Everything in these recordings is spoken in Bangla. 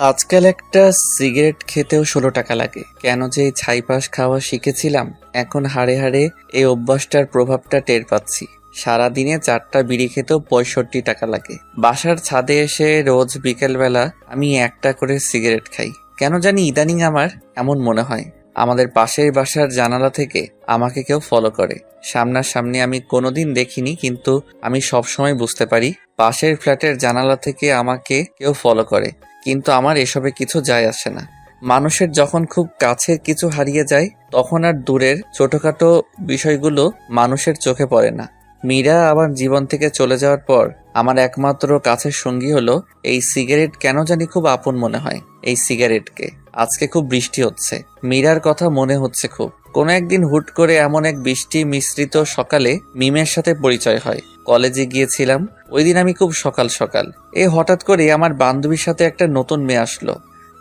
আজকাল একটা সিগারেট খেতেও ১৬ টাকা লাগে। কেন যে এই ছাইপাশ খাওয়া শিখেছিলাম, এখন হাড়ে হাড়ে এই অভ্যাসটার প্রভাবটা টের পাচ্ছি। সারাদিনে ৪টা বিড়ি খেতেও ৬৫ টাকা লাগে। বাসার ছাদে এসে রোজ বিকেলবেলা আমি একটা করে সিগারেট খাই। কেন জানি ইদানিং আমার এমন মনে হয় আমাদের পাশের বাসার জানালা থেকে আমাকে কেউ ফলো করে। সামনাসামনি আমি কোনোদিন দেখিনি, কিন্তু আমি সবসময় বুঝতে পারি পাশের ফ্ল্যাটের জানালা থেকে আমাকে কেউ ফলো করে। কিন্তু আমার এসবে কিছু যায় আসে না। মানুষের যখন খুব কাছের কিছু হারিয়ে যায়, তখন আর দূরের ছোটখাটো বিষয়গুলো মানুষের চোখে পড়ে না। মীরা আমার জীবন থেকে চলে যাওয়ার পর আমার একমাত্র কাছের সঙ্গী হলো এই সিগারেট। কেন জানি খুব আপন মনে হয় এই সিগারেটকে। আজকে খুব বৃষ্টি হচ্ছে, মীরার কথা মনে হচ্ছে খুব। কোনো একদিন হুট করে এমন এক বৃষ্টি মিশ্রিত সকালে মিমের সাথে পরিচয় হয়। কলেজে গিয়েছিলাম ওই দিন আমি খুব সকাল সকাল। হঠাৎ করে আমার বান্ধবীর সাথে একটা নতুন মেয়ে আসলো।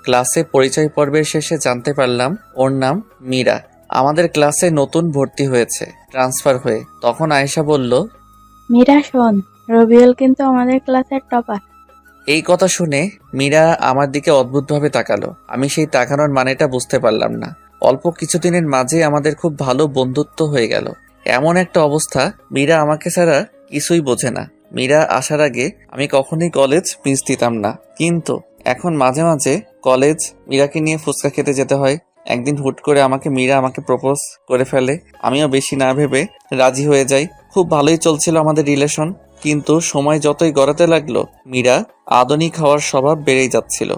ক্লাসে পরিচয় পর্বের শেষে জানতে পারলাম ওর নাম মীরা। আমাদের ক্লাসে নতুন ভর্তি হয়েছে ট্রান্সফার হয়ে। তখন আয়েশা বলল, মীরা শোন, রবিউল কিন্তু আমাদের ক্লাসের টপার। এই কথা শুনে মীরা আমার দিকে অদ্ভুতভাবে তাকালো। আমি সেই তাকানোর মানেটা বুঝতে পারলাম না। অল্প কিছুদিনের মাঝে আমাদের খুব ভালো বন্ধুত্ব হয়ে গেল। এমন একটা অবস্থা, মীরা আমাকে ছাড়া কিছুই বোঝে না। মীরা আসার আগে আমি কখনোই কলেজ মিস দিতাম না, কিন্তু এখন মাঝে মাঝে কলেজ মীরাকে নিয়ে ফুচকা খেতে যেতে হয়। একদিন হুট করে মীরা আমাকে প্রপোজ করে ফেলে। আমিও বেশি না ভেবে রাজি হয়ে যাই। খুব ভালোই চলছিল আমাদের রিলেশন, কিন্তু সময় যতই গড়াতে লাগলো মীরা আধুনিক হওয়ার স্বভাব বেড়েই যাচ্ছিল।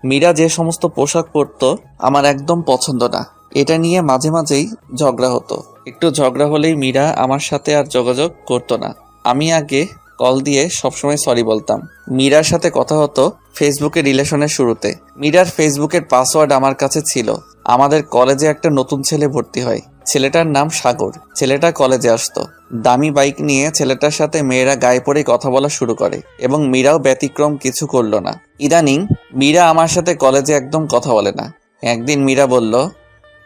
মীরা যে সমস্ত পোশাক পরতো আমার একদম পছন্দ না। এটা নিয়ে মাঝে মাঝেই ঝগড়া হতো। একটু ঝগড়া হলেই মীরা আমার সাথে আর যোগাযোগ করতো না। আমি আগে কল দিয়ে সবসময় সরি বলতাম। মীরার সাথে কথা হতো ফেসবুকে রিলেশনের শুরুতে। মীরার ফেসবুকের পাসওয়ার্ড আমার কাছে ছিল। আমাদের কলেজে একটা নতুন ছেলে ভর্তি হয়। ছেলেটার নাম সাগর। ছেলেটা কলেজে আসতো দামি বাইক নিয়ে। ছেলেটার সাথে মেয়েরা গায়ে পড়ে কথা বলা শুরু করে, এবং মীরাও ব্যতিক্রম কিছু করলো না। ইদানিং মীরা আমার সাথে কলেজে একদম কথা বলে না। একদিন মীরা বলল,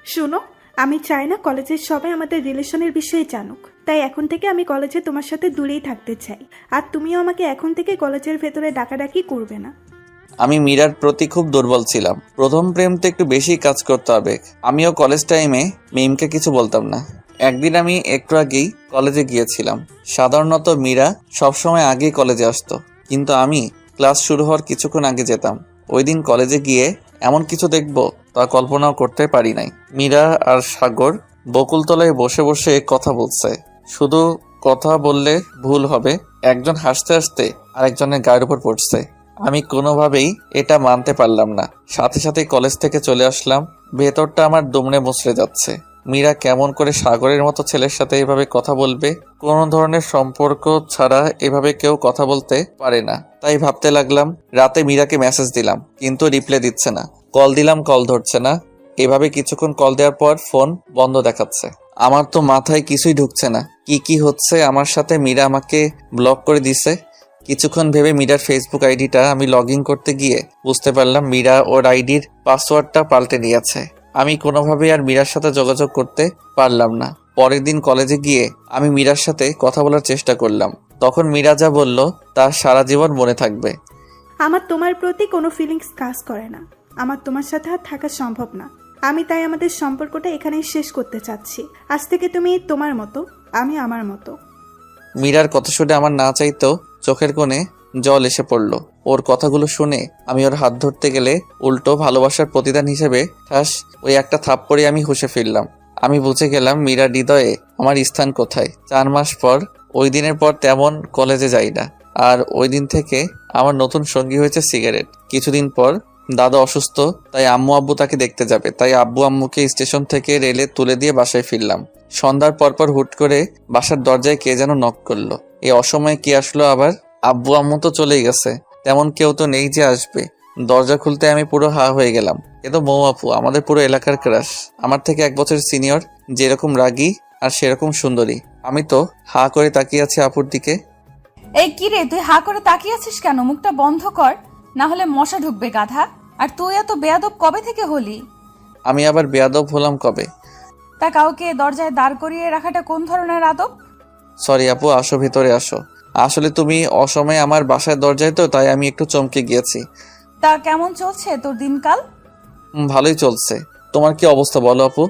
শোনো, আমি চাই না কলেজের সবাই আমাদের রিলেশনের বিষয়ে জানুক। তাই এখন থেকে আমি কলেজে তোমার সাথে দূরেই থাকতে চাই। আর তুমিও আমাকে এখন থেকে কলেজের ভেতরে ডাকাডাকি করবে না। আমি মীরার প্রতি খুব দুর্বল ছিলাম। প্রথম প্রেম তো একটু বেশি কাজ করতে হবে। আমিও কলেজ টাইমে মিমকে কিছু বলতাম না। একদিন আমি একটু আগেই কলেজে গিয়েছিলাম। সাধারণত মীরা সবসময় আগেই কলেজে আসতো, কিন্তু আমি ক্লাস শুরু হওয়ার কিছুক্ষণ আগে যেতাম। ওই দিন কলেজে গিয়ে এমন কিছু দেখব তা কল্পনাও করতে পারি নাই। মীরা আর সাগর বকুলতলায় বসে বসে কথা বলছে। শুধু কথা বললে ভুল হবে, একজন হাসতে হাসতে আরেকজনের গায়ের উপর পড়ছে। আমি কোনোভাবেই এটা মানতে পারলাম না। সাথে সাথে কলেজ থেকে চলে আসলাম। ভেতরটা আমার দুমড়ে মুচড়ে যাচ্ছে। মীরা কেমন করে সাগরের মতো ছেলের সাথে এভাবে কথা বলবে? কোনো ধরনের সম্পর্ক ছাড়া এভাবে কেউ কথা বলতে পারে না। তাই ভাবতে লাগলাম। রাতে মীরাকে মেসেজ দিলাম, কিন্তু রিপ্লাই দিচ্ছে না। কল দিলাম, কল ধরছে না। এভাবে কিছুক্ষণ কল দেওয়ার পর ফোন বন্ধ দেখাচ্ছে। আমার তো মাথায় কিছুই ঢুকছে না, কি হচ্ছে আমার সাথে। মীরা আমাকে ব্লক করে দিছে। কিছুক্ষণ ভেবে মীরার ফেসবুক আইডিটা আমি লগ ইন করতে গিয়ে বুঝতে পারলাম মীরা ওর আইডির পাসওয়ার্ডটা পাল্টে নিয়েছে। আমি কোনোভাবেই আর মীরার সাথে যোগাযোগ করতে পারলাম না। পরের দিন কলেজে গিয়ে আমি মীরার সাথে কথা বলার চেষ্টা করলাম। তখন মীরা যা বলল তা সারা জীবন মনে থাকবে। আমার তোমার প্রতি কোনো ফিলিংস কাজ করে না। আমার তোমার সাথে আর থাকা সম্ভব না। আমি তাই আমাদের সম্পর্কটা এখানেই শেষ করতে চাচ্ছি। আজ থেকে তুমি তোমার মতো, আমি আমার মতো। মীরার কথা শুনে আমার না চাইতেও চোখের কোণে জল এসে পড়ল। ওর কথাগুলো শুনে আমি ওর হাত ধরতে গেলে উল্টো ভালোবাসার প্রতিদান হিসেবে ঠাস ওই একটা থাপ্পড়ে আমি হুঁশে ফিরলাম। আমি বুঝে গেলাম মীরার হৃদয়ে আমার স্থান কোথায়। 4 মাস পর, ওই দিনের পর তেমন কলেজে যাই না। আর ওই দিন থেকে আমার নতুন সঙ্গী হয়েছে সিগারেট। কিছুদিন পর দাদা অসুস্থ, তাই আম্মু আব্বু তাকে দেখতে যাবে। তাই আব্বু আম্মুকে স্টেশন থেকে রেলে তুলে দিয়ে বাসায় ফিরলাম। সন্ধ্যার পরপর হুট করে বাসার দরজায় কে যেন নক করলো। এই অসময়ে কি আসলো আবার? আব্বু আম্মু তো চলেই গেছে, তেমন কেউ তো নেই যে আসবে। দরজা খুলতে আমি পুরো হা হয়ে গেলাম। এ তো মৌ আপু, আমাদের পুরো এলাকার ক্রাশ। আমার থেকে 1 বছর সিনিয়র, যেরকম রাগী আর সেরকম সুন্দরী। আমি তো হা করে তাকিয়ে আছি আপুর দিকে। এই কি রে, তুই হা করে তাকিয়ে আছিস কেন? মুখটা বন্ধ কর, না হলে মশা ঢুকবে গাধা। আর তুই এত বেয়াদব কবে থেকে হলি? আমি আবার বেয়াদব হলাম কবে? তা কাউকে দরজায় দাঁড় করিয়ে রাখাটা কোন ধরনের আদব? সরি আপু, আসো ভিতরে আসো। আসলে তুমি অসময়ে আমার বাসায় দরজায়, তো তাই আমি একটু চমকে গিয়েছি। তা কেমন চলছে তোর দিনকাল? ভালোই চলছে। তোমার কি অবস্থা বলো আপু?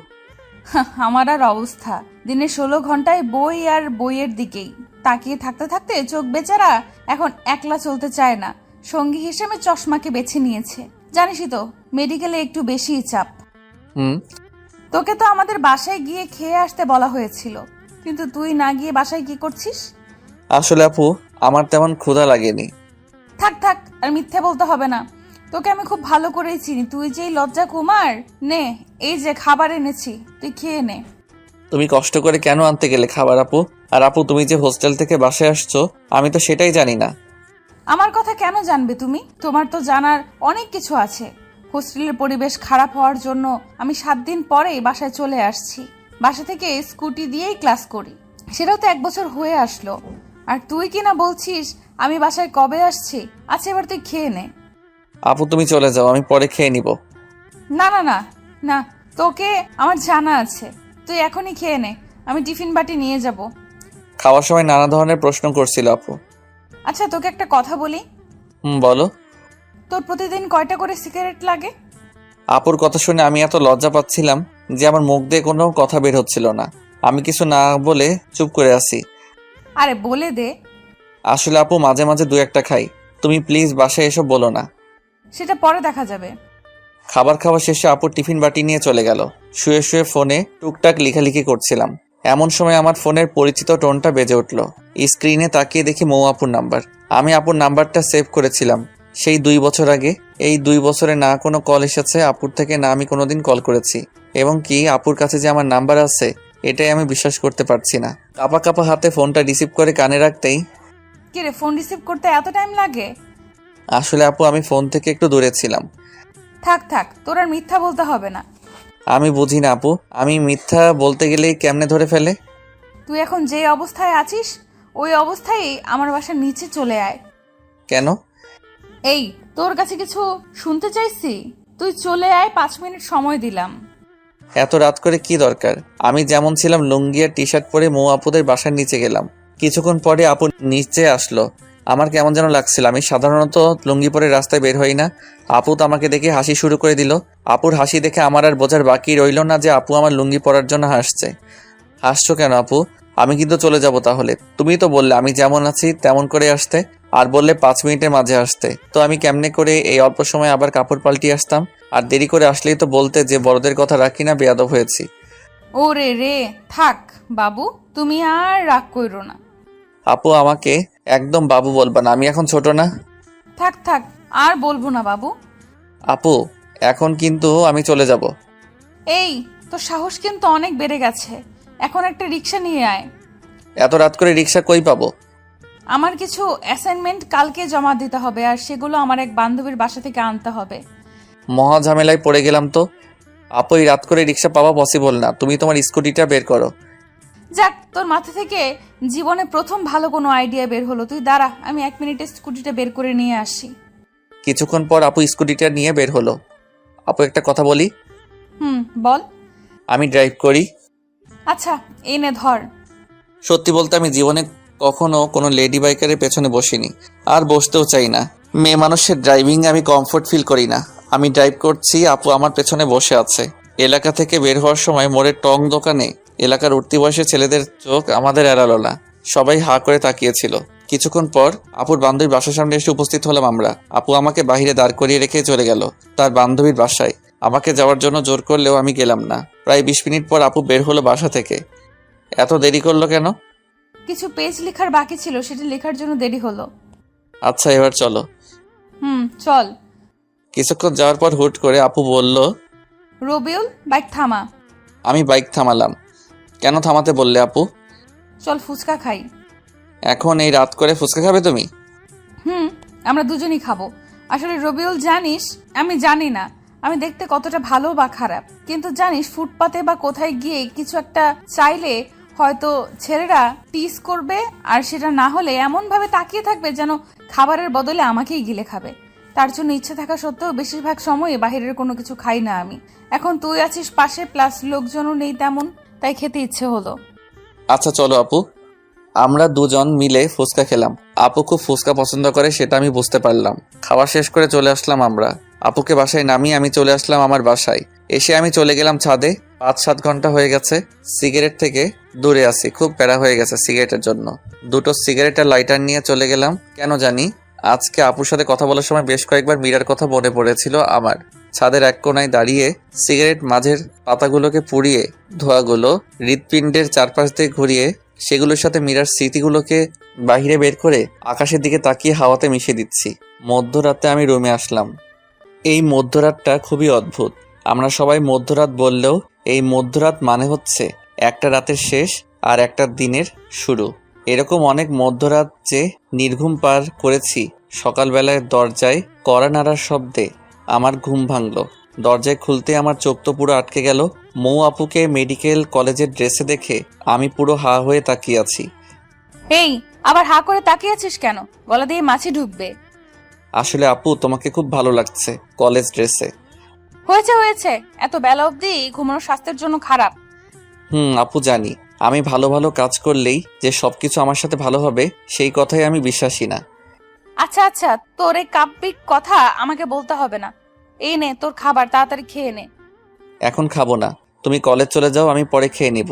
আমার আর অবস্থা, দিনে 16 ঘন্টায় বই আর বইয়ের দিকেই তাকিয়ে থাকতে থাকতে চোখ বেচারা এখন একলা চলতে চায় না, সঙ্গী হিসেবে চশমাকে বেছে নিয়েছে। জানিসই তো মেডিকেলে একটু বেশিই চাপ। হুম। তোকে তো আমাদের বাসায় গিয়ে খেয়ে আসতে বলা হয়েছিল, কিন্তু তুই না গিয়ে বাসায় কি করছিস? আসলে আপু, আমার তেমন ক্ষুধা লাগেনি। থাক থাক, আর মিথ্যে বলতে হবে না। তোকে আমি খুব ভালো করেই চিনি, তুই যেই লজ্জা কুমার। নে, এই যে খাবার এনেছি, তুই খেয়ে নে। তুমি কষ্ট করে কেন আনতে গেলে খাবার আপু? আর আপু, তুমি যে হোস্টেল থেকে বাসায় আসছো, আমি তো সেটাই জানি না। আমার কথা কেন জানবে তুমি? তোমার তো জানার অনেক কিছু আছে। হোস্টেলের পরিবেশ খারাপ হওয়ার জন্য আমি 7 দিন পরেই বাসায় চলে আসছি। বাসা থেকে স্কুটি দিয়েই ক্লাস করি, সেটাও তো 1 বছর হয়ে আসলো। আর তুই কি না বলছিস আমি বাসায় কবে আসছি? আচ্ছা, এবার তুই খেয়ে নে। আপু তুমি চলে যাও, আমি পরে খেয়ে নিব। না না না না, তোকে আমার জানা আছে, তুই এখনই খেয়ে নে, আমি টিফিন বাটি নিয়ে যাব। খাওয়ার সময় নানা ধরনের প্রশ্ন করছিল আপু। আচ্ছা, তোকে একটা কথা বলি, বলো। তোর প্রতিদিন কয়টা করে সিগারেট লাগে? আপুর কথা শুনে আমি এত লজ্জা পাচ্ছিলাম যে আমার মুখ দিয়ে কোনো কথা বের হচ্ছিল না। আমি কিছু না বলে চুপ করে আছি। আরে বলে দে। আসলে আপু, মাঝে মাঝে 2-1টা খাই। তুমি প্লিজ বাসায় এসব বলো না। সেটা পরে দেখা যাবে। খাবার খাওয়া শেষে আপুর টিফিন বাটি নিয়ে চলে গেল। শুয়ে শুয়ে ফোনে টুকটাক লেখালেখি করছিলাম, এমন সময় আমার ফোনের পরিচিত টোনটা বেজে উঠল। স্ক্রিনে তাকিয়ে দেখি মৌ আপুর নাম্বার। আমি আপুর নাম্বারটা সেভ করেছিলাম সেই 2 বছর আগে। এই 2 বছরে না কোনো কল এসেছে আপুর থেকে, না আমি কোনোদিন কল করেছি। এবং কি আপুর কাছে যে আমার নাম্বার আছে, এটাই আমি বিশ্বাস করতে পারছি না। কাপা কাপা হাতে ফোনটা রিসিভ করে কানে রাখতেই, কি রে, ফোন রিসিভ করতে এত টাইম লাগে? আসলে আপু আমি ফোন থেকে একটু দূরে ছিলাম। থাক থাক, তোর আর মিথ্যা বলতে হবে না। আমি বুঝি না আপু, আমি মিথ্যা বলতে গেলেই কেমনে ধরে ফেলে। তুই এখন যে অবস্থায় আছিস ওই অবস্থায় আমার বাসার নিচে চলে আয়। কেন? এই, তোর কাছে কিছু শুনতে চাইছি, তুই চলে আয়, 5 মিনিট সময় দিলাম। এত রাত করে কি দরকার? আমি যেমন ছিলাম লুঙ্গি আর টি শার্ট পরে মৌ আপুদের বাসার নিচে গেলাম। কিছুক্ষণ পরে আপু নিচে আসলো। আমার কেমন যেন লাগছিল। আমি সাধারণত লুঙ্গি পরে রাস্তায় বের হই না। আপু তো আমাকে দেখে হাসি শুরু করে দিল। আপুর হাসি দেখে আমার আর বোঝার বাকি রইল না যে আপু আমার লুঙ্গি পরার জন্য হাসছে। হাসছো কেন আপু? আমি কিন্তু চলে যাব তাহলে। তুমি তো বললে আমি যেমন আছি তেমন করে আসতে, আর বললে 5 মিনিটের মাঝে আসতে। তো আমি কেমনে করে এই অল্প সময় আবার কাপড় পাল্টিয়ে আসতাম? আর দেরি করে আসলেই তো বলতে যে বড়দের কথা রাখি না, বেয়াদব হয়েছি। ওরে রে, থাক বাবু, তুমি আর রাগ কইরো না। আপু আমাকে একদম বাবু বলবা না, আমি এখন ছোট না। থাক থাক, আর বলবো না বাবু। আপু এখন কিন্তু আমি চলে যাব। এই, তোর সাহস কিন্তু অনেক বেড়ে গেছে, এখন একটা রিক্সা নিয়ে আয়। এত রাত করে রিক্সা কই পাবো? আমার কিছু অ্যাসাইনমেন্ট কালকে জমা দিতে হবে, আর সেগুলো আমার এক বান্ধবীর বাসা থেকে আনতে হবে। মহা ঝামেলায় পড়ে গেলাম তো। আপু এই রাত করে রিক্সা পাওয়া পসিবল না, তুমি তোমার স্কুটিটা বের করো। যাক, তোর মাথা থেকে জীবনে প্রথম ভালো কোনো আইডিয়া বের হলো। তুই দাঁড়া, আমি 1 মিনিটে স্কুটিটা বের করে নিয়ে আসি। কিছুক্ষণ পর আপু স্কুটিটা নিয়ে বের হলো। আপু একটা কথা বলি? বল। আমি ড্রাইভ করি। আচ্ছা, এই নে ধর। সত্যি বলতে আমি জীবনে কখনো কোনো লেডি বাইকারের পেছনে বসিনি, আর বসতেও চাই না। মেয়ে মানুষের ড্রাইভিং আমি কমফোর্ট ফিল করি না। আমি ড্রাইভ করছি, আপু আমার পেছনে বসে আছে। এলাকা থেকে বের হওয়ার সময় মোড়ের টং দোকানে এলাকার উঠতি বয়সের ছেলেদের চোখ আমাদের এড়ালো না। সবাই হা করে তাকিয়েছিল। কিছুক্ষণ পর আপুর বান্ধবীর বাসার সামনে এসে উপস্থিত হলাম আমরা। আপু আমাকে বাহিরে দাঁড় করিয়ে রেখে চলে গেল তার বান্ধবীর বাসায়। আমাকে যাওয়ার জন্য জোর করলেও আমি গেলাম না। প্রায় 20 মিনিট পর আপু বের হলো বাসা থেকে। এত দেরি করলো কেন? কিছু পেজ লেখার বাকি ছিল, সেটা লেখার জন্য দেরি হলো। আচ্ছা এবার চলো। চল। কিছুক্ষণ যাওয়ার পর হুট করে আপু বলল, রবিউল, বাইক থামা। আমি বাইক থামালাম। কেন থামাতে বললে আপু? চল ফুচকা খাই। এখন এই রাত করে ফুচকা খাবে তুমি? আমরা দুজনই খাবো। আসলে রবিউল, জানিস আমি জানি না আমি দেখতে কতটা ভালো বা খারাপ, কিন্তু জানিস ফুটপাতে বা কোথায় গিয়ে কিছু একটা চাইলে হয়তো ছেলেরা টিস করবে, আর সেটা না হলে এমন ভাবে তাকিয়ে থাকবে যেন খাবারের বদলে আমাকেই গিলে খাবে। তার জন্য ইচ্ছে থাকা সত্ত্বেও বেশিরভাগ সময়ে বাহিরের কোনো কিছু খাই না আমি। এখন তুই আছিস পাশে, প্লাস লোকজনও নেই তেমন, তাই খেতে ইচ্ছে হলো। আচ্ছা চলো আপু। আমরা দুজন মিলে ফুচকা খেলাম। আপু খুব ফুচকা পছন্দ করে সেটা আমি বুঝতে পারলাম। খাওয়া শেষ করে চলে আসলাম আমরা। আপুকে বাসায় নামিয়ে আমি চলে আসলাম আমার বাসায়। এসে আমি চলে গেলাম ছাদে। 5-7 ঘন্টা হয়ে গেছে সিগারেট থেকে দূরে আছি। খুব প্যারা হয়ে গেছে সিগারেটের জন্য। দুটো সিগারেটের লাইটার নিয়ে চলে গেলাম। কেন জানি আজকে আপুর সাথে কথা বলার সময় বেশ কয়েকবার মীরার কথা মনে পড়েছিল আমার। ছাদের এক কোনায় দাঁড়িয়ে সিগারেট মাঝের পাতাগুলোকে পুড়িয়ে ধোঁয়াগুলো হৃৎপিণ্ডের চারপাশ দিয়ে ঘুরিয়ে সেগুলোর সাথে মীরার স্মৃতিগুলোকে বাহিরে বের করে আকাশের দিকে তাকিয়ে হাওয়াতে মিশিয়ে দিচ্ছি। মধ্যরাতে আমি রুমে আসলাম। এই মধ্যরাতটা খুবই অদ্ভুত। আমরা সবাই মধ্যরাত বললেও এই মধ্যরাত মানে হচ্ছে একটা রাতের শেষ আর একটা দিনের শুরু। এরকম অনেক মধ্যরাত যে নির্ঘুম পার করেছি। সকালবেলায় দরজায় কড়া নাড়ার শব্দে আমার ঘুম ভাঙল। দরজায় খুলতে আমার চোখ তো পুরো আটকে গেল। মৌ আপুকে মেডিকেল কলেজের ড্রেসে দেখে আমি পুরো হা হয়ে তাকিয়ে আছি। এই আবার হা করে তাকিয়ে আছিস কেন? গলা দিয়ে মাছি ঢুকবে। আসলে আপু তোমাকে খুব ভালো লাগছে কলেজ ড্রেসে। হয়েছে হয়েছে, এত বেলা অবধি ঘুমানো স্বাস্থ্যের জন্য খারাপ। আপু জানি আমি ভালো ভালো কাজ করলেই যে সবকিছু আমার সাথে ভালো হবে সেই কথাই আমি বিশ্বাসী না। আচ্ছা আচ্ছা, তোর এই কাব্যিক কথা আমাকে বলতে হবে না। এই নে তোর খাবার, তাড়াতাড়ি খেয়ে নে। এখন খাবো না, তুমি কলেজ চলে যাও, আমি পরে খেয়ে নিব।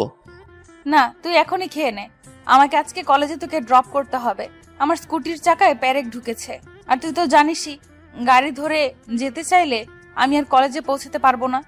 না, তুই এখনই খেয়ে নে। আমাকে আজকে কলেজে তোকে ড্রপ করতে হবে। আমার স্কুটির চাকায় পেরেক ঢুকেছে। আর তুই তো জানিসই, গাড়ি ধরে যেতে চাইলে আমি আর কলেজে পৌঁছতে পারবো না।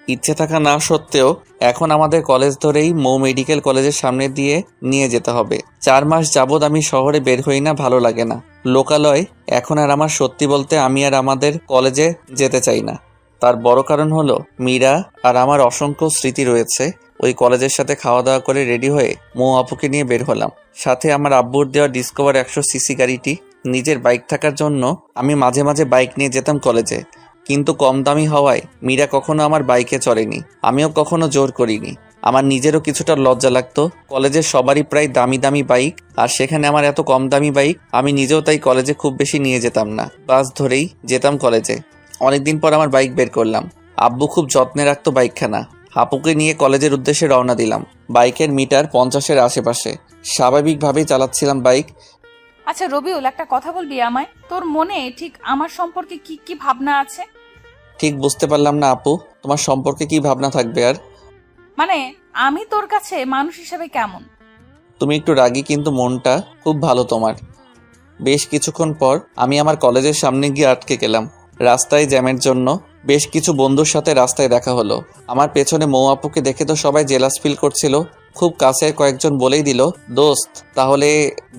ইচ্ছে থাকা না সত্ত্বেও এখন আমাদের কলেজ ধরেই মৌ মেডিকেল কলেজের সামনে দিয়ে নিয়ে যেতে হবে। 4 মাস যাবৎ আমি শহরে বের হই না, ভালো লাগে না। লোকালয় এখন আর আমার সত্যি বলতে আমি আর আমাদের কলেজে যেতে চাই না। তার বড় কারণ হলো মীরা আর আমার অসংখ্য স্মৃতি রয়েছে। ওই কলেজের সাথে খাওয়া দাওয়া করে রেডি হয়ে মৌ আপুকে নিয়ে বের হলাম। সাথে আমার আব্বুর দেওয়া ডিসকভার 100 সিসি গাড়িটি। নিজের বাইক থাকার জন্য আমি মাঝে মাঝে বাইক নিয়ে যেতাম কলেজে, কিন্তু কম দামি হওয়ায় মীরা কখনো আমার বাইকে চড়েনি, আমিও কখনো জোর করিনি। আমার নিজেরও কিছুটা লজ্জা লাগতো। কলেজের সবারই প্রায় দামি দামি বাইক, আর সেখানে আমার এত কম দামি বাইক। আমি নিজেও তাই কলেজে খুব বেশি নিয়ে যেতাম না, বাস ধরেই যেতাম কলেজে। অনেকদিন পর আমার বাইক বের করলাম। আব্বু খুব যত্নে রাখতো বাইকখানা। আপুকে নিয়ে কলেজের উদ্দেশ্যে রওনা দিলাম। বাইকের মিটার 50-এর আশেপাশে। স্বাভাবিকভাবেই চালাচ্ছিলাম বাইক। আচ্ছা রবিউল, একটা কথা বলবি আমায়? তোর মনে ঠিক আমার সম্পর্কে কি কি ভাবনা আছে? ঠিক বুঝতে পারলাম না আপু, তোমার সম্পর্কে কি ভাবনা থাকবে আর? মানে আমি তোর কাছে মানুষ হিসেবে কেমন? তুমি একটু রাগী, কিন্তু মনটা খুব ভালো তোমার। বেশ কিছুক্ষণ পর আমি আমার কলেজের সামনে গিয়ে আটকে গেলাম। রাস্তায় জ্যামের জন্য বেশ কিছু বন্ধুর সাথে রাস্তায় দেখা হলো। আমার পেছনে মৌ আপুকে দেখে তো সবাই জেলাস ফিল করছিল। খুব কাছের কয়েকজন বলেই দিল, দোস্ত তাহলে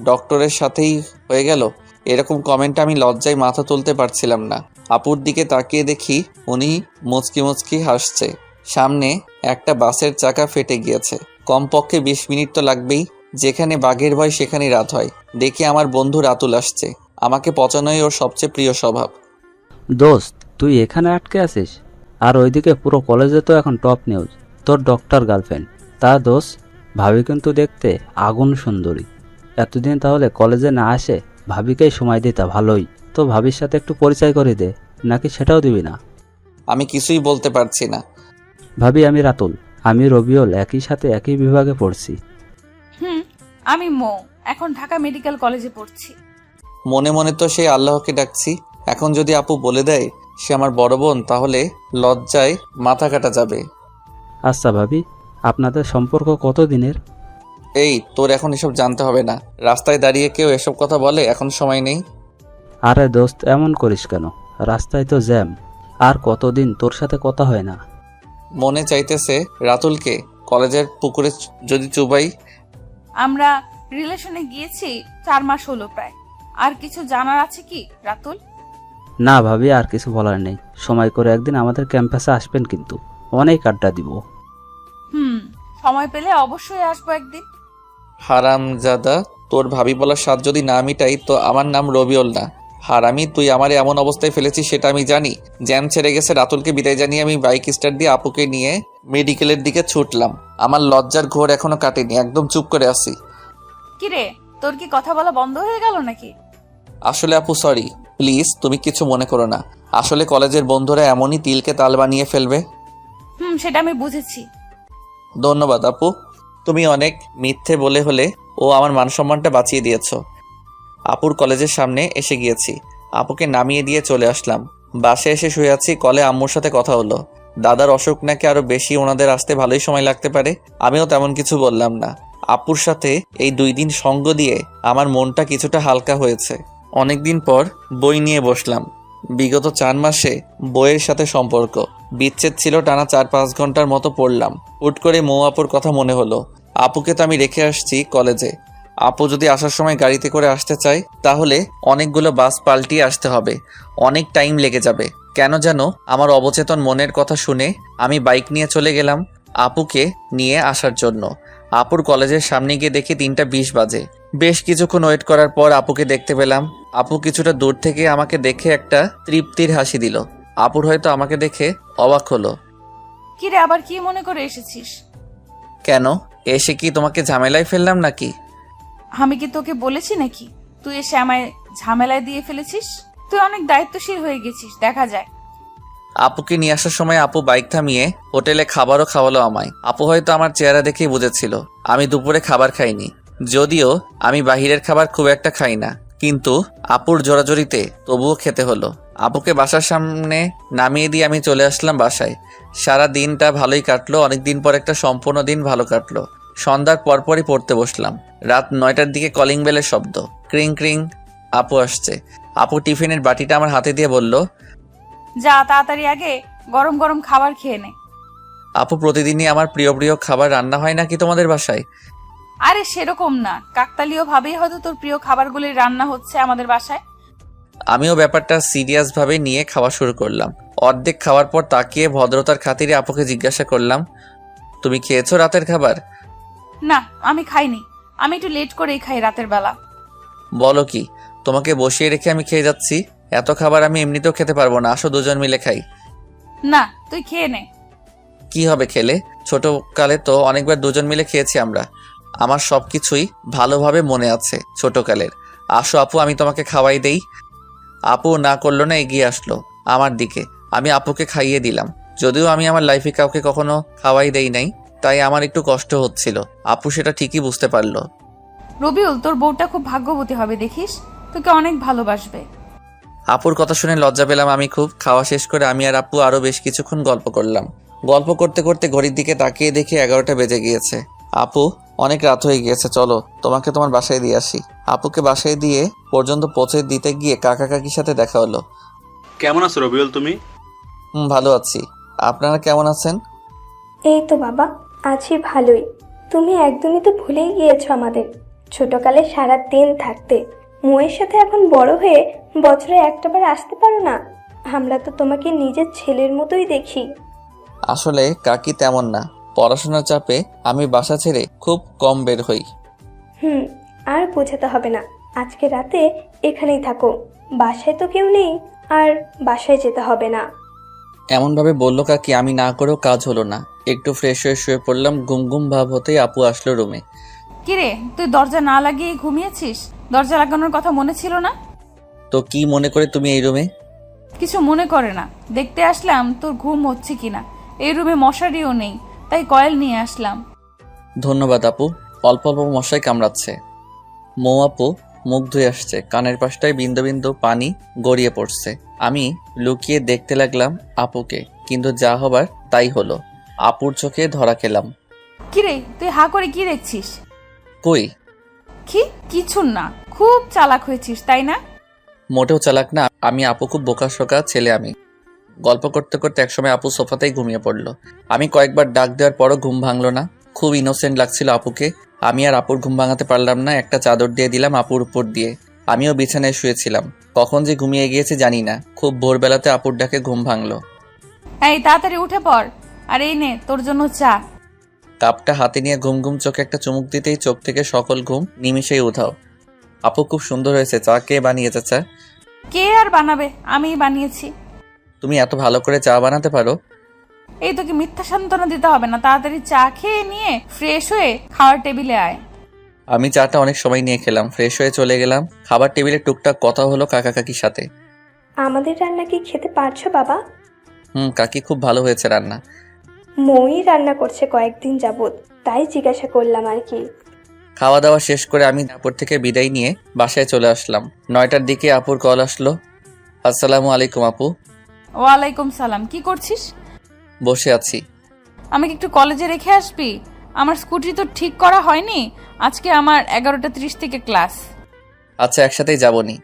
ডক্টরের সাথেই হয়ে গেল। এরকম কমেন্ট আমি লজ্জায় মাথা তুলতে পারছিলাম না। আপুর দিকে তাকিয়ে দেখি উনি মুচকি মুচকি হাসছে। সামনে একটা বাসের চাকা ফেটে গিয়েছে। কমপক্ষে 20 মিনিট তো লাগবেই। যেখানে বাঘের ভয় সেখানেই রাত হয়। দেখি আমার বন্ধু রাতুল আসছে। আমাকে পচানোই ওর সবচেয়ে প্রিয় স্বভাব। দোস্ত, তুই এখানে আটকে আছিস? আর ওইদিকে পুরো কলেজে তো এখন টপ নিউজ, তোর ডক্টর গার্লফ্রেন্ড। তা দোস্ত, ভাবি কিন্তু দেখতে আগুন সুন্দরী। এতদিন তাহলে কলেজে না আসে ভাবিকেই সময় দিতা ভালোই। তো ভাবির সাথে একটু পরিচয় করে দে, নাকি সেটাও দিবি না? আমি কিছুই বলতে পারছি না। ভাবি, আমি রাতুল, আমি রবিউল, একই সাথে একই বিভাগে পড়ছি। আমি মৌ, এখন ঢাকা মেডিকেল কলেজে পড়ছি। মনে মনে তো সেই আল্লাহকে ডাকছি। এখন যদি আপু বলে দেয় সে আমার বড় বোন, তাহলে লজ্জায় মাথা কাটা যাবে। আচ্ছা ভাবি, আপনাদের সম্পর্ক কত দিনের? এই তোর এখন এসব জানতে হবে না। রাস্তায় দাঁড়িয়ে কেউ এসব কথা বলে? এখন সময় নেই। আরে দোস্ত, এমন করিস কেন? রাস্তায় তো জ্যাম। আর কতদিন তোর সাথে কথা হয় না। মনে চাইতেছে রাতুলকে কলেজের পুকুরে যদি চুবাই। আমরা রিলেশনে গিয়েছি 4 মাস হলো প্রায়। আর কিছু জানার আছে কি রাতুল? না ভাবি, আর কিছু বলার নেই। সময় করে একদিন আমাদের ক্যাম্পাসে আসবেন, কিন্তু অনেক আড্ডা দিব। সময় পেলে অবশ্যই আসবো একদিন। হারামজাদা, তোর ভাবি বলার স্বাদ যদি না মিটাই তো আমার নাম রবিউল না। হারামি, তুই আমারে এমন অবস্থায় ফেলেছিস সেটা আমি জানি। জ্যাম ছেড়ে গেছে। রাতুলকে বিদায় জানিয়ে আমি বাইক স্টার্ট দিয়ে আপুকে নিয়ে মেডিকেলের দিকে ছুটলাম। আমার লজ্জার ঘোর এখনো কাটেনি, একদম চুপ করে আছি। কিরে, তোর কি কথা বলা বন্ধ হয়ে গেল নাকি? আসলে আপু সরি, প্লিজ তুমি কিছু মনে করো না। আসলে কলেজের বন্ধুরা এমনই তিলকে তাল বানিয়ে ফেলবে। সেটা আমি বুঝেছি। ধন্যবাদ আপু, তুমি অনেক মিথ্যে বলে হলে ও আমার মান সম্মানটা বাঁচিয়ে দিয়েছো। আপুর কলেজের সামনে এসে গিয়েছি। আপুকে নামিয়ে দিয়ে চলে আসলাম। বাসে এসে শুয়ে আছি, কলে আম্মুর সাথে কথা হলো। দাদার অসুখ নাকি আরো বেশি, ওনাদের আসতে ভালোই সময় লাগতে পারে। আমিও তেমন কিছু বললাম না। আপুর সাথে এই 2 দিন সঙ্গ দিয়ে আমার মনটা কিছুটা হালকা হয়েছে। অনেকদিন পর বই নিয়ে বসলাম। বিগত 4 মাসে বইয়ের সাথে সম্পর্ক বিচ্ছেদ ছিল, টানা 4-5 ঘন্টার মতো পড়লাম। হুট করে মৌ আপুর কথা মনে হলো। আপুকে তো আমি রেখে আসছি কলেজে। আপু যদি আসার সময় গাড়িতে করে আসতে চায় তাহলে অনেকগুলো বাস পাল্টিয়ে আসতে হবে, অনেক টাইম লেগে যাবে। কেন যেন আমার অবচেতন মনের কথা শুনে আমি বাইক নিয়ে চলে গেলাম আপুকে নিয়ে আসার জন্য। আপুর কলেজের সামনে গিয়ে দেখি 3:20 বাজে। বেশ কিছুক্ষণ ওয়েট করার পর আপুকে দেখতে পেলাম। আপু কিছুটা দূর থেকে আমাকে দেখে একটা তৃপ্তির হাসি দিল। আপুর হয়তো আমাকে দেখে অবাক হলো। কিরে, আবার কি মনে করে এসেছিস? কেন, এসে কি তোমাকে ঝামেলায় ফেললাম নাকি? আমি কি তোকে বলেছি নাকি তুই এসে আমায় ঝামেলায় দিয়ে ফেলেছিস? তুই অনেক দায়িত্বশীল হয়ে গেছিস দেখা যায়। আপুকে নিয়ে আসার সময় আপু বাইক থামিয়ে হোটেলে খাবারও খাওয়ালো আমায়। আপু হয়তো আমার চেহারা দেখেই বুঝেছিল আমি দুপুরে খাবার খাইনি। যদিও আমি বাহিরের খাবার খুব একটা খাই না, কিন্তু আপুর জোরাজোরিতে তবুও খেতে হলো। আপুকে বাসার সামনে নামিয়ে দিয়ে আমি চলে আসলাম বাসায়। সারা দিনটা ভালোই কাটলো। অনেকদিন পর একটা সম্পূর্ণ দিন ভালো কাটলো। সন্ধ্যার পরপরই পড়তে বসলাম। রাত 9টার দিকে কলিং বেলের শব্দ। ক্রিং ক্রিং। আপু আসছে। আপু টিফিনের বাটিটা আমার হাতে দিয়ে বলল, যা তাড়াতাড়ি আগে গরম গরম খাবার খেয়ে নে। আপু প্রতিদিনই আমার প্রিয় প্রিয় খাবার রান্না হয় নাকি তোমাদের বাসায়? আরে সেরকম না, কাকতালীয় ভাবেই হয়তো তোর প্রিয় খাবারগুলি রান্না হচ্ছে আমাদের বাসায়। আমিও ব্যাপারটা সিরিয়াস ভাবে নিয়ে খাওয়া শুরু করলাম। অর্ধেক খাওয়ার পর তাকিয়ে ভদ্রতার খাতিরে আপুকে জিজ্ঞাসা করলাম, তুমি খেয়েছো রাতের খাবার? না, আমি খাইনি। আমি একটু লেট করেই খাই রাতের বেলা। বলো কি, তোমাকে বসিয়ে রেখে আমি খেয়ে যাচ্ছি? এত খাবার আমি এমনিতেও খেতে পারবো না, আসো দুজন মিলে খাই। না, তুই খেয়ে নে। কি হবে খেলে? ছোটকালে তো অনেকবার দুজন মিলে খেয়েছি আমরা। আমার সবকিছুই ভালোভাবে মনে আছে ছোটকালের। আসো আপু, আমি তোমাকে খাওয়াই দেই। আপু না করলো না, এগিয়ে আসলো আমার দিকে। আমি আপুকে খাইয়ে দিলাম। যদিও আমি আমার লাইফে কাউকে কখনো খাওয়াই দেই নাই, তাই আমার একটু কষ্ট হচ্ছিল। আপু সেটা ঠিকই বুঝতে পারলো। রবিউল, তোর বউটা খুব ভাগ্যবতী হবে দেখিস, তোকে অনেক ভালোবাসবে। আপুর কথা শুনে লজ্জা পেলাম আমি খুব। খাওয়া শেষ করে আমি আর আপু আরো বেশ কিছুক্ষণ গল্প করলাম। গল্প করতে করতে ঘড়ির দিকে তাকিয়ে দেখি 11টা বেজে গিয়েছে। আপু, অনেক রাত হয়ে গিয়েছে, চলো তোমাকে তোমার বাসায় দিয়ে আসি। আপুকে বাসায় দিয়ে পর্যন্ত পৌঁছে দিতে গিয়ে কাকা কাকির সাথে দেখা হলো। কেমন আছো রবিউল তুমি? ভালো আছি। আপনারা কেমন আছেন? এই তো বাবা, আছি ভালোই। তুমি একদমই তো ভুলেই গিয়েছো আমাদের। ছোটকালে সারা দিন থাকতে, মুয়ের সাথে এখন বড় হয়ে বছরে একটাবার আসতে পারো না। আমরা তো তোমাকে নিজের ছেলের মতোই দেখি। আসলে কাকি তেমন না, পড়াশোনার চাপে আমি বাসা ছেড়ে খুব কম বের হই। আর বোঝাতে হবে না, আজকে রাতে এখানেই থাকো। বাসায় তো কেউ নেই, আর বাসায় যেতে হবে না। এমনভাবে বলল কাকি, আমি না করেও কাজ হলো না। একটু ফ্রেশ হয়ে শুয়ে পড়লাম। ঘুম ঘুম ভাব হতেই আপু আসলো রুমে। কিরে, তুই দরজা না লাগিয়ে ঘুমিয়েছিস? দরজা লাগানোর কথা মনে ছিল না? তো কি মনে করে তুমি এই রুমে? কিছু মনে করে না, দেখতে আসলাম তোর ঘুম হচ্ছে কিনা। এই রুমে মশারিও নেই, তাই কয়েল নিয়ে আসলাম। ধন্যবাদ আপু। অল্প অল্প মশাই কামড়াচ্ছে। মৌ আপু মুখ ধুয়ে আসছে, কানের পাশটায় বিন্দু বিন্দু পানি গড়িয়ে পড়ছে। আমি লুকিয়ে দেখতে লাগলাম আপুকে, কিন্তু যা হবার তাই হলো। আপুর চোখে ধরা খেলাম। কিরে, তুই হা করে কি দেখছিস? কই? কিছু না, খুব চালাক হয়েছিস তাই না? মোটেও চালাক না আমি। আপু খুব বোকাশোকা ছেলে আমি। গল্প করতে করতে একসময় আপু সোফাতেই ঘুমিয়ে পড়লো। আমি কয়েকবার ডাক দেওয়ার পরও ঘুম ভাঙলো না। খুব ইনোসেন্ট লাগছিল আপুকে। আমি আর আপুর ঘুম ভাঙাতে পারলাম না। একটা চাদর দিয়ে দিলাম আপুর উপর দিয়ে। আমিও বিছানায় শুয়েছিলাম। কখন যে ঘুমিয়ে গিয়েছে জানি না। খুব ভোরবেলাতে আপুর ডাকে ঘুম ভাঙলো। এই তাড়াতাড়ি উঠে পড়, আর এই নে তোর জন্য চা। কাপটা হাতে নিয়ে ঘুম ঘুম চোখে একটা চুমুক দিতেই চোখ থেকে সকল ঘুম নিমিষেই উধাও। আপু খুব সুন্দর হয়েছে। চা কে বানিয়েছে? চা কে আর বানাবে, আমিই বানিয়েছি। তুমি এত ভালো করে চা বানাতে পারো? এই তোকে মিথ্যা সান্ত্বনা দিতে হবে না, তাড়াতাড়ি চা খেয়ে নিয়ে ফ্রেশ হয়ে খাওয়ার টেবিলে আয়। আমি চাটা অনেক সময় নিয়ে খেলাম, ফ্রেশ হয়ে চলে গেলাম। খাবার টেবিলে টুকটাক কথা হলো কাকা কাকির সাথে। আমাদের রান্না কি খেতে পারছো বাবা? কাকি খুব ভালো হয়েছে রান্না। মই রান্না করছে কয়েকদিন যাবত, তাই জিজ্ঞাসা করলাম আর কি। খাওয়া দাওয়া শেষ করে আমি আপুর থেকে বিদায় নিয়ে বাসায় চলে আসলাম। 9টার দিকে আপুর কল আসলো। আসসালামু আলাইকুম আপু। ওয়ালাইকুম সালাম, কি করছিস? বসে আছি। আমাকে একটু কলেজে রেখে আসবি? আমার স্কুটি তো ঠিক করা হয়নি, আজকে আমার 11:30 থেকে ক্লাস। আচ্ছা, একসাথেই যাবনি।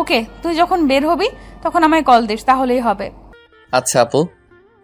ওকে, তুই যখন বের হবি তখন আমায় কল দিস, তাহলেই হবে। আচ্ছা আপু।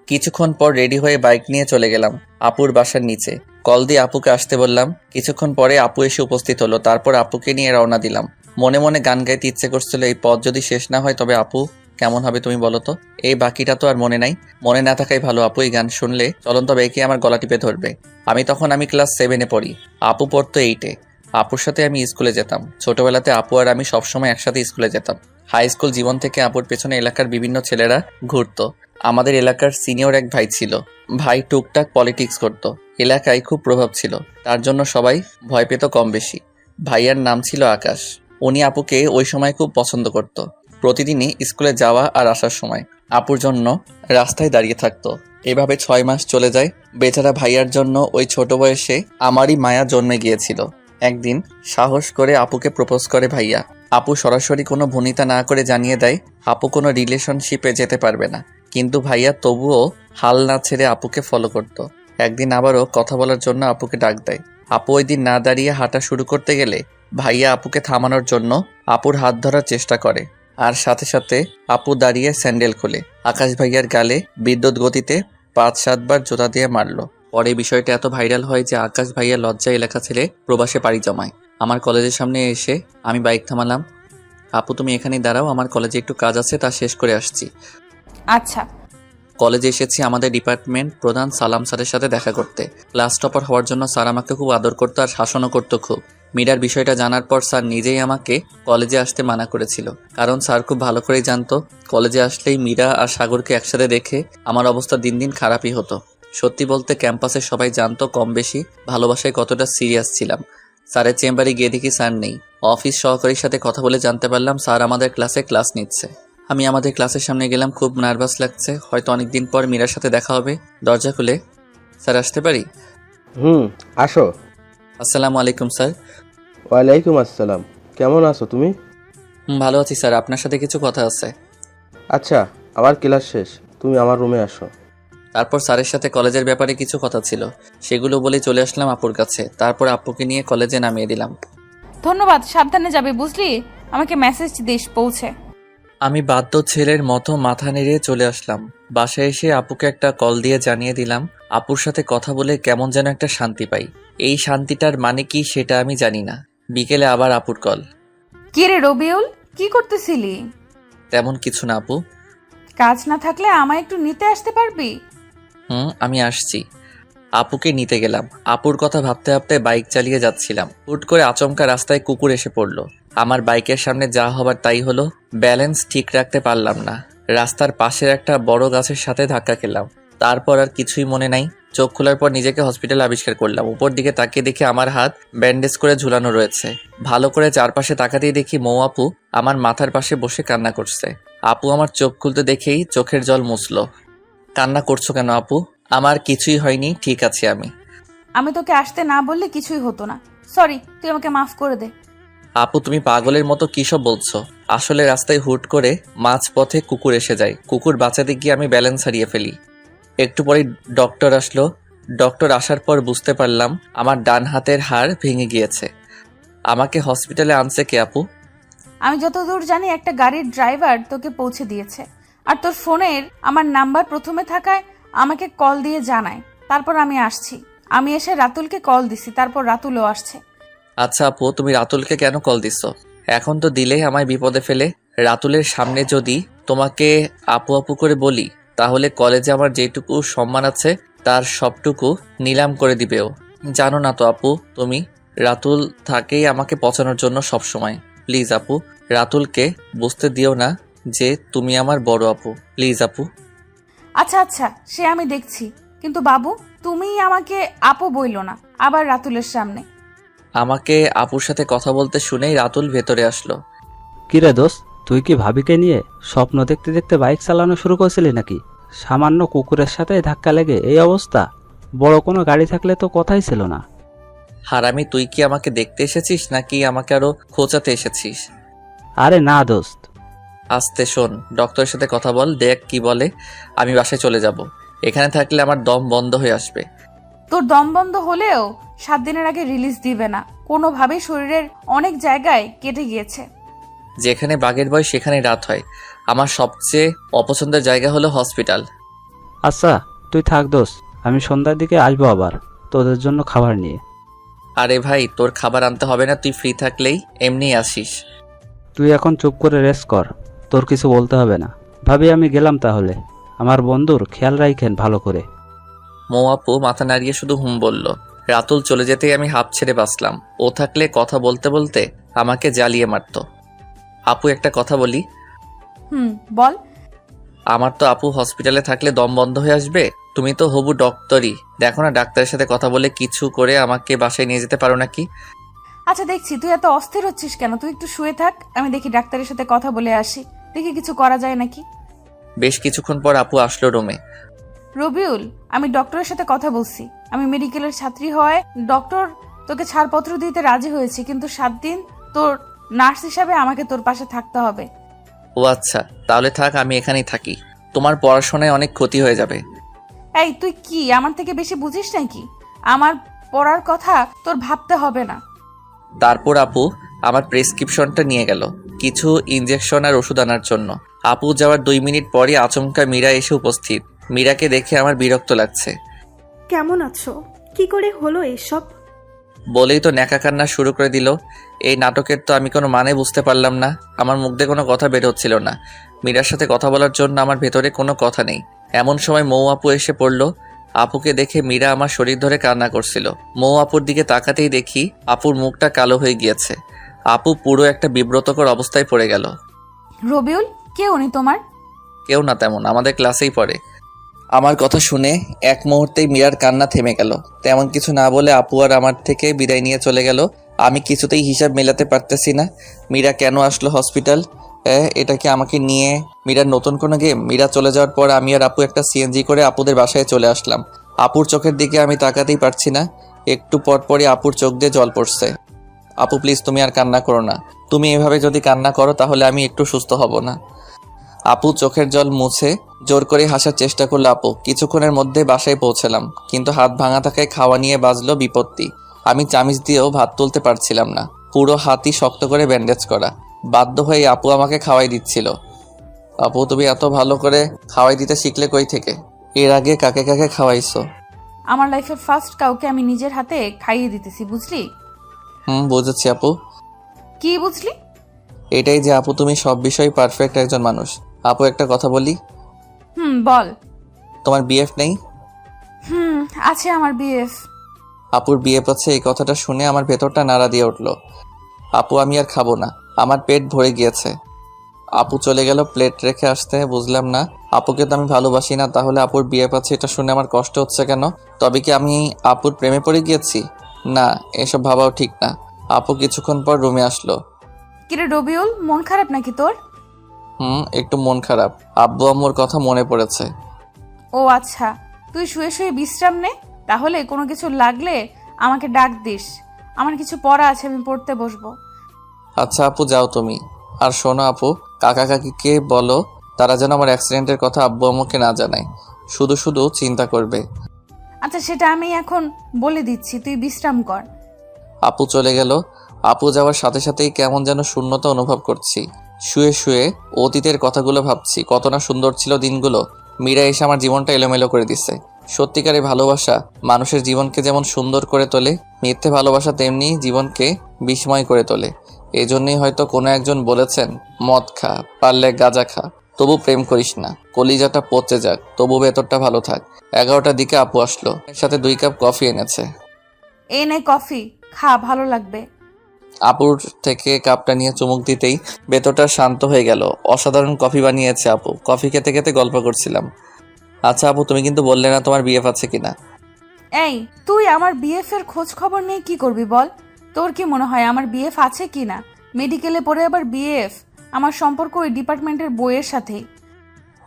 কিছুক্ষণ পর রেডি হয়ে বাইক নিয়ে চলে গেলাম আপুর বাসার নিচে। কল দিয়ে আপুকে আসতে বললাম। কিছুক্ষণ পরে আপু এসে উপস্থিত হলো। তারপর আপুকে নিয়ে রওনা দিলাম। মনে মনে গান গাইতে ইচ্ছে করছিল, এই পথ যদি শেষ না হয় তবে আপু কেমন হবে তুমি বলো তো। এই বাকিটা তো আর মনে নাই, মনে না থাকাই ভালো। আপু এই গান শুনলে চলন্ত বেঁকে আমার গলা টিপে ধরবে। আমি ক্লাস 7-এ পড়ি, আপু পড়তো 8-এ। আপুর সাথে আমি স্কুলে যেতাম। ছোটবেলাতে আপু আর আমি সবসময় একসাথে স্কুলে যেতাম। হাই স্কুল জীবন থেকে আপুর পেছনে এলাকার বিভিন্ন ছেলেরা ঘুরতো। আমাদের এলাকার সিনিয়র এক ভাই ছিল। ভাই টুকটাক পলিটিক্স করতো, এলাকায় খুব প্রভাব ছিল, তার জন্য সবাই ভয় পেত কম বেশি। ভাইয়ার নাম ছিল আকাশ। উনি আপুকে ওই সময় খুব পছন্দ করত। প্রতিদিনই স্কুলে যাওয়া আর আসার সময় আপুর জন্য রাস্তায় দাঁড়িয়ে থাকতো। এভাবে 6 মাস চলে যায়। বেচারা ভাইয়ার জন্য ওই ছোট বয়সে আমারই মায়া জন্মে গিয়েছিল। একদিন সাহস করে আপুকে প্রপোজ করে ভাইয়া। আপু সরাসরি কোনো ভনিতা না করে জানিয়ে দেয় আপু কোনো রিলেশনশিপে যেতে পারবে না, কিন্তু ভাইয়া তবুও হাল না ছেড়ে আপুকে ফলো করত। একদিন আবারও কথা বলার জন্য আপুকে ডাক দেয়। আপু ওই দিন না দাঁড়িয়ে হাঁটা শুরু করতে গেলে ভাইয়া আপুকে থামানোর জন্য আপুর হাত ধরার চেষ্টা করে, আর সাথে সাথে আপু দাঁড়িয়ে স্যান্ডেল খোলে। আকাশ ভাইয়ার গালে বিদ্যুৎ গতিতে 5-7 বার জোতা দিয়ে মারল। পরে বিষয়টা এত ভাইরাল হয় যে আকাশ ভাইয়া লজ্জায় এলাকা ছেড়ে প্রবাসে পাড়ি জমায়। আমার কলেজের সামনে এসে আমি বাইক থামালাম। আপু তুমি এখানেই দাঁড়াও, আমার কলেজে একটু কাজ আছে, তা শেষ করে আসছি। আচ্ছা। কলেজে এসেছি আমাদের ডিপার্টমেন্ট প্রধান সালাম স্যারের সাথে দেখা করতে। ক্লাস টপার হওয়ার জন্য স্যার আমাকে খুব আদর করতো আর শাসনও করতো খুব। মীরার বিষয়টা জানার পর স্যার নিজেই আমাকে কলেজে আসতে মানা করেছিল, কারণ স্যার খুব ভালো করেই জানতো কলেজে আসলেই মীরা আর সাগরকে একসাথে দেখে আমার অবস্থা দিন দিন খারাপই হতো। সত্যি বলতে ক্যাম্পাসে সবাই জানতো কম বেশি ভালোবাসায় কতটা সিরিয়াস ছিলাম। স্যারের চেম্বারে গিয়ে দেখি স্যার নেই। অফিস সহকারীর সাথে কথা বলে জানতে পারলাম স্যার আমাদের ক্লাসে ক্লাস নিচ্ছে। আমি আমাদের ক্লাসের সামনে গেলাম, খুব নার্ভাস লাগছে, হয়তো অনেকদিন পর মীরার সাথে দেখা হবে। দরজা খুলে স্যার আসতে পারি? আসো। আসসালামু আলাইকুম স্যার। ওয়ালাইকুম আসসালাম। কেমন আছো তুমি? ভালো আছি স্যার, আপনার সাথে কিছু কথা আছে। আচ্ছা, আমার ক্লাস শেষ, তুমি আমার রুমে আসো। তারপর স্যারের সাথে কলেজের ব্যাপারে কিছু কথা ছিল, সেগুলো বলে চলে আসলাম আপুর কাছে। তারপর আপুকে নিয়ে কলেজে নামিয়ে দিলাম। ধন্যবাদ, সাবধানে যাবে বুঝলি, আমাকে মেসেজ দিস পৌঁছে। আমি বাধ্য ছেলের মতো মাথা নেড়ে চলে আসলাম। বাসায় এসে আপুকে একটা কল দিয়ে জানিয়ে দিলাম আপুর সাথে কথা বলে কেমন যেন একটা শান্তি পাই। এই শান্তিটার মানে কি সেটা আমি জানি না। বিকেলে আবার আপুর কল। কি রে রবিউল, কি করতেছিলি? তেমন কিছু না আপু। কাজ না থাকলে আমায় একটু নিতে আসতে পারবি? আমি আসছি। আপুকে নিতে গেলাম। আপুর কথা ভাবতে ভাবতে বাইক চালিয়ে যাচ্ছিলাম। হুট করে আচমকা রাস্তায় কুকুর এসে পড়লো। আমার বাইকের সামনে যা হবার তাই হলো। ব্যালেন্স ঠিক রাখতে পারলাম না, রাস্তার পাশের একটা বড় গাছের সাথে ধাক্কা খেলাম। তারপর আর কিছুই মনে নাই। চোখ খোলার পর নিজেকে হসপিটালে আবিষ্কার করলাম। উপর দিকে তাকিয়ে দেখি আমার হাত ব্যান্ডেজ করে ঝুলানো রয়েছে। ভালো করে চারপাশে তাকাতেই দেখি মৌ আপু আমার মাথার পাশে বসে কান্না করছে। আপু আমার চোখ খুলতে দেখেই চোখের জল মুছলো। কান্না করছো কেন আপু? আমার কিছুই হয়নি, ঠিক আছে আমি। আমি তোকে আসতে না বললে কিছুই হতো না, সরি, তুই আমাকে মাফ করে দে। আপু তুমি পাগলের মতো কী সব বলছো? আসলে রাস্তায় হুট করে মাঝপথে কুকুর এসে যায়। কুকুর বাঁচাতে গিয়ে আমি ব্যালেন্স হারিয়ে ফেলি। একটু পরেই ডক্টর আসলো। ডক্টর আসার পর বুঝতে পারলাম আমার ডান হাতের হাড় ভেঙে গিয়েছে। আমাকে হসপিটালে আনছে কে আপু? আমি যতদূর জানি একটা গাড়ির ড্রাইভার তোকে পৌঁছে দিয়েছে, আর তোর ফোনের আমার নাম্বার প্রথমে থাকায় আমাকে কল দিয়ে জানায়। তারপর আমি আসছি। আমি এসে রাতুলকে কল দিছি, তারপর রাতুলও আসছে। আচ্ছা আপু, তুমি রাতুলকে কেন কল দিচ্ছ? এখন তো দিলেই আমায় বিপদে ফেলে। রাতুলের সামনে যদি তোমাকে আপু আপু করে বলি তাহলে কলেজে আমার যেটুকু সম্মান আছে তার সবটুকু নিলাম করে দিবেও। জানো না তো আপু, তুমি রাতুল থাকেই আমাকে পচানোর জন্য সবসময়। প্লিজ আপু, রাতুলকে বুঝতে দিও না যে তুমি আমার বড় আপু। প্লিজ আপু। আচ্ছা আচ্ছা, সে আমি দেখছি, কিন্তু বাবু তুমি আমাকে আপু বইলো না আবার রাতুলের সামনে। আমাকে আপুর সাথে কথা বলতে শুনেই রাতুল ভেতরে আসলো। কিরে দোস্ত, তুই কি ভাবিকে নিয়ে স্বপ্ন দেখতে দেখতে বাইক চালানো শুরু করেছিলি নাকি? সামান্য কুকুরের সাথে ধাক্কা লেগে এই অবস্থা? বড় কোনো গাড়ি থাকলে তো কথাই ছিল না। হারামি, তুই কি আমাকে দেখতে এসেছিস নাকি আমাকে আরো খোঁচাতে এসেছিস? আরে না দোস্ত। আস্তে শোন, ডক্টরের সাথে কথা বল, দেখ কি বলে। আমি বাসায় চলে যাব। এখানে থাকলে আমার দম বন্ধ হয়ে আসবে। তোর দম বন্ধ হলেও 7 দিনের আগে রিলিজ দিবে না। কোনোভাবেই শরীরের অনেক জায়গায় কেটে গিয়েছে। যেখানে বাঘের ভয় সেখানে রাত হয়। আমার সবচেয়ে অপছন্দের জায়গা হলো হসপিটাল। আচ্ছা তুই থাক দোস্ত, আমি সন্ধ্যার দিকে আসবো আবার তোদের জন্য খাবার নিয়ে। আরে ভাই, তোর খাবার আনতে হবে না, তুই ফ্রি থাকলেই এমনিই আসিস। তুই এখন চুপ করে রেস্ট কর, তোর কিছু বলতে হবে না। ভাবি আমি গেলাম তাহলে, আমার বন্ধুর খেয়াল রাখেন ভালো করে। মৌ আপু মাথা নাড়িয়ে শুধু হুম বলল। রাতুল চলে যেতেই আমি হাঁপ ছেড়ে বাঁচলাম। ও থাকলে কথা বলতে বলতে আমাকে জ্বালিয়ে মারত। আপু, একটা কথা বলি। বল। আমার তো আপু হসপিটালে থাকলে দম বন্ধ হয়ে আসবে। তুমি তো হবু ডক্টরই, দেখো না ডাক্তারের সাথে কথা বলে কিছু করে আমাকে বাসায় নিয়ে যেতে পারো নাকি? আচ্ছা দেখছি তুই এত অস্থির হচ্ছিস কেন, তুই একটু শুয়ে থাক, আমি দেখি ডাক্তারের সাথে কথা বলে আসি, দেখি কিছু করা যায় নাকি। বেশ কিছুক্ষণ পর আপু আসলো রুমে। রবিউল, আমি ডক্টরের সাথে কথা বলছি। আমি মেডিকেলের ছাত্রী হওয়ায় ডক্টর তোকে ছাড়পত্র দিতে রাজি হয়েছে, কিন্তু 7 দিন তোর নার্স হিসাবে আমাকে তোর পাশে থাকতে হবে। ও আচ্ছা, তাহলে থাক, আমি এখানেই থাকি। তোমার পড়াশোনায় অনেক ক্ষতি হয়ে যাবে। এই তুই কি আমার থেকে বেশি বুঝিস নাকি? আমার পড়ার কথা তোর ভাবতে হবে না। তারপর আপু আমার প্রেসক্রিপশনটা নিয়ে গেল কিছু ইনজেকশন আর ওষুধ আনার জন্য। আপু যাওয়ার 2 মিনিট পরই আচমকা মীরা এসে উপস্থিত। মীরাকে দেখে আমার বিরক্ত লাগছে। কেমন আছো? কি করে হলো এসব? বলেই তো ন্যাকা কান্না শুরু করে দিল। এই নাটকের তো আমি কোনো মানে বুঝতে পারলাম না। আমার মুখ দিয়ে কোনো কথা বের হচ্ছিল না। মীরার সাথে কথা বলার জন্য আমার ভেতরে কোনো কথা নেই। এমন সময় মৌ আপু এসে পড়ল। আপুকে দেখে মীরা আমার শরীর ধরে কান্না করছিল। মৌ আপুর দিকে তাকাতেই দেখি আপুর মুখটা কালো হয়ে গিয়েছে। আপু পুরো একটা বিব্রতকর অবস্থায় পড়ে গেল। রবিউল, কে উনি তোমার? কেউ না তেমন, আমাদের ক্লাসেই পড়ে। আমার কথা শুনে এক মুহূর্তেই মীরার কান্না থেমে গেল। তেমন কিছু না বলে আপু আর আমার থেকে বিদায় নিয়ে চলে গেল। আমি কিছুতেই হিসাব মেলাতে পারতেছি না। মীরা কেন আসলো হসপিটাল? এটা কি আমাকে নিয়ে মীরার নতুন কোনো গেম? মীরা চলে যাওয়ার পর আমি আর আপু একটা সিএনজি করে আপুদের বাসায় চলে আসলাম। আপুর চোখের দিকে আমি তাকাতেই পারছি না। একটু পরপরই আপুর চোখ দিয়ে জল পড়ছে। আপু প্লিজ, তুমি আর কান্না করো না। তুমি এভাবে যদি কান্না করো তাহলে আমি একটু সুস্থ হব না। আপু চোখের জল মুছে জোর করে হাসার চেষ্টা করলো আপু। কিছুক্ষণের মধ্যে বাসায় পৌঁছলাম, কিন্তু হাত ভাঙা থাকায় খাওয়া নিয়ে বাজলো বিপত্তি। আমি চামিচ দিয়েও ভাত তুলতে পারছিলাম না। পুরো হাতই শক্ত করে ব্যান্ডেজ করা। বাধ্য হয়ে আপু আমাকে খাওয়াই দিচ্ছিল। আপু, তুমি এত ভালো করে খাওয়াই দিতে শিখলে কই থেকে? এর আগে কাকে কাকে খাওয়াইছো? আমার লাইফের ফার্স্ট কাউকে আমি নিজের হাতে খাইয়ে দিতেছি, বুঝলি? বুঝেছি আপু। কি বুঝলি? এটাই যে আপু তুমি সব বিষয়ে পারফেক্ট একজন মানুষ। আপু একটা কথা বলি। বল। তোমার বিএফ নেই? আছে আমার বিএফ। আপুর বিএফ আছে, এই কথাটা শুনে আমার ভেতরটা নাড়া দিয়ে উঠল। আপু আমি আর খাবো না, আমার পেট ভরে গিয়েছে। আপু চলে গেল প্লেট রেখে আসতে। বুঝলাম না, আপুকে তো আমি ভালোবাসি না, তাহলে আপুর বিএফ আছে এটা শুনে আমার কষ্ট হচ্ছে কেন? তবে কি আমি আপুর প্রেমে পড়ে গিয়েছি? না, এসব ভাবাও ঠিক না। আপু কিছুক্ষণ পর রুমে আসলো। কিরে রবিউল, মন খারাপ নাকি তোর? একটু মন খারাপ। আব্বু আম্মুর কথা মনে পড়েছে। ও আচ্ছা, তুই শুয়ে শুয়ে বিশ্রাম নে, তাহলে কোনো কিছু লাগলে আমাকে ডাক দিস। আমার কিছু পড়া আছে, আমি পড়তে বসবো। আচ্ছা আপু, যাও তুমি। আর শোনো আপু, কাকা কাকিকে বলো তারা যেন আমার অ্যাক্সিডেন্টের কথা আব্বু আম্মুকে না জানায়। শুধু শুধু চিন্তা করবে। আচ্ছা সেটা আমি এখন বলে দিচ্ছি, তুই বিশ্রাম কর। আপু চলে গেল। আপু যাওয়ার সাথে সাথেই কেমন যেন শূন্যতা অনুভব করছি। শুয়ে শুয়ে অতীতের কথাগুলো ভাবছি, কত না সুন্দর ছিল দিনগুলো। মীরা এসে আমার জীবনটা এলোমেলো করে দিচ্ছে। সত্যিকারের ভালোবাসা মানুষের জীবনকে যেমন সুন্দর করে তোলে, মিথ্যে ভালোবাসা তেমনি জীবনকে বিস্ময় করে তোলে। এই জন্যই হয়তো কোনো একজন বলেছেন, মদ খা, পারলে গাঁজা খা, তবু প্রেম করিস না। কলিজাটা পচে যাক, তবু ভেতরটা ভালো থাক। 11টার দিকে আপু আসলো, এর সাথে 2 কাপ কফি এনেছে। এই নে কফি, খা, ভালো লাগবে। আপুর থেকে কাপটা নিয়ে চুমুক দিতেই ভেতরটা শান্ত হয়ে গেল। অসাধারণ কফি বানিয়েছে আপু। কফি খেতে খেতে গল্প করছিলাম। আচ্ছা আপু, তুমি কিন্তু বললে না তোমার বিএফ আছে কিনা? এই তুই আমার বিএফ এর খোঁজ খবর নিয়ে কি করবি বল? তোর কি মনে হয় আমার বিএফ আছে কিনা? মেডিকেলে পড়ে আবার বিএফ? আমার সম্পর্ক ওই ডিপার্টমেন্টের বইয়ের সাথে।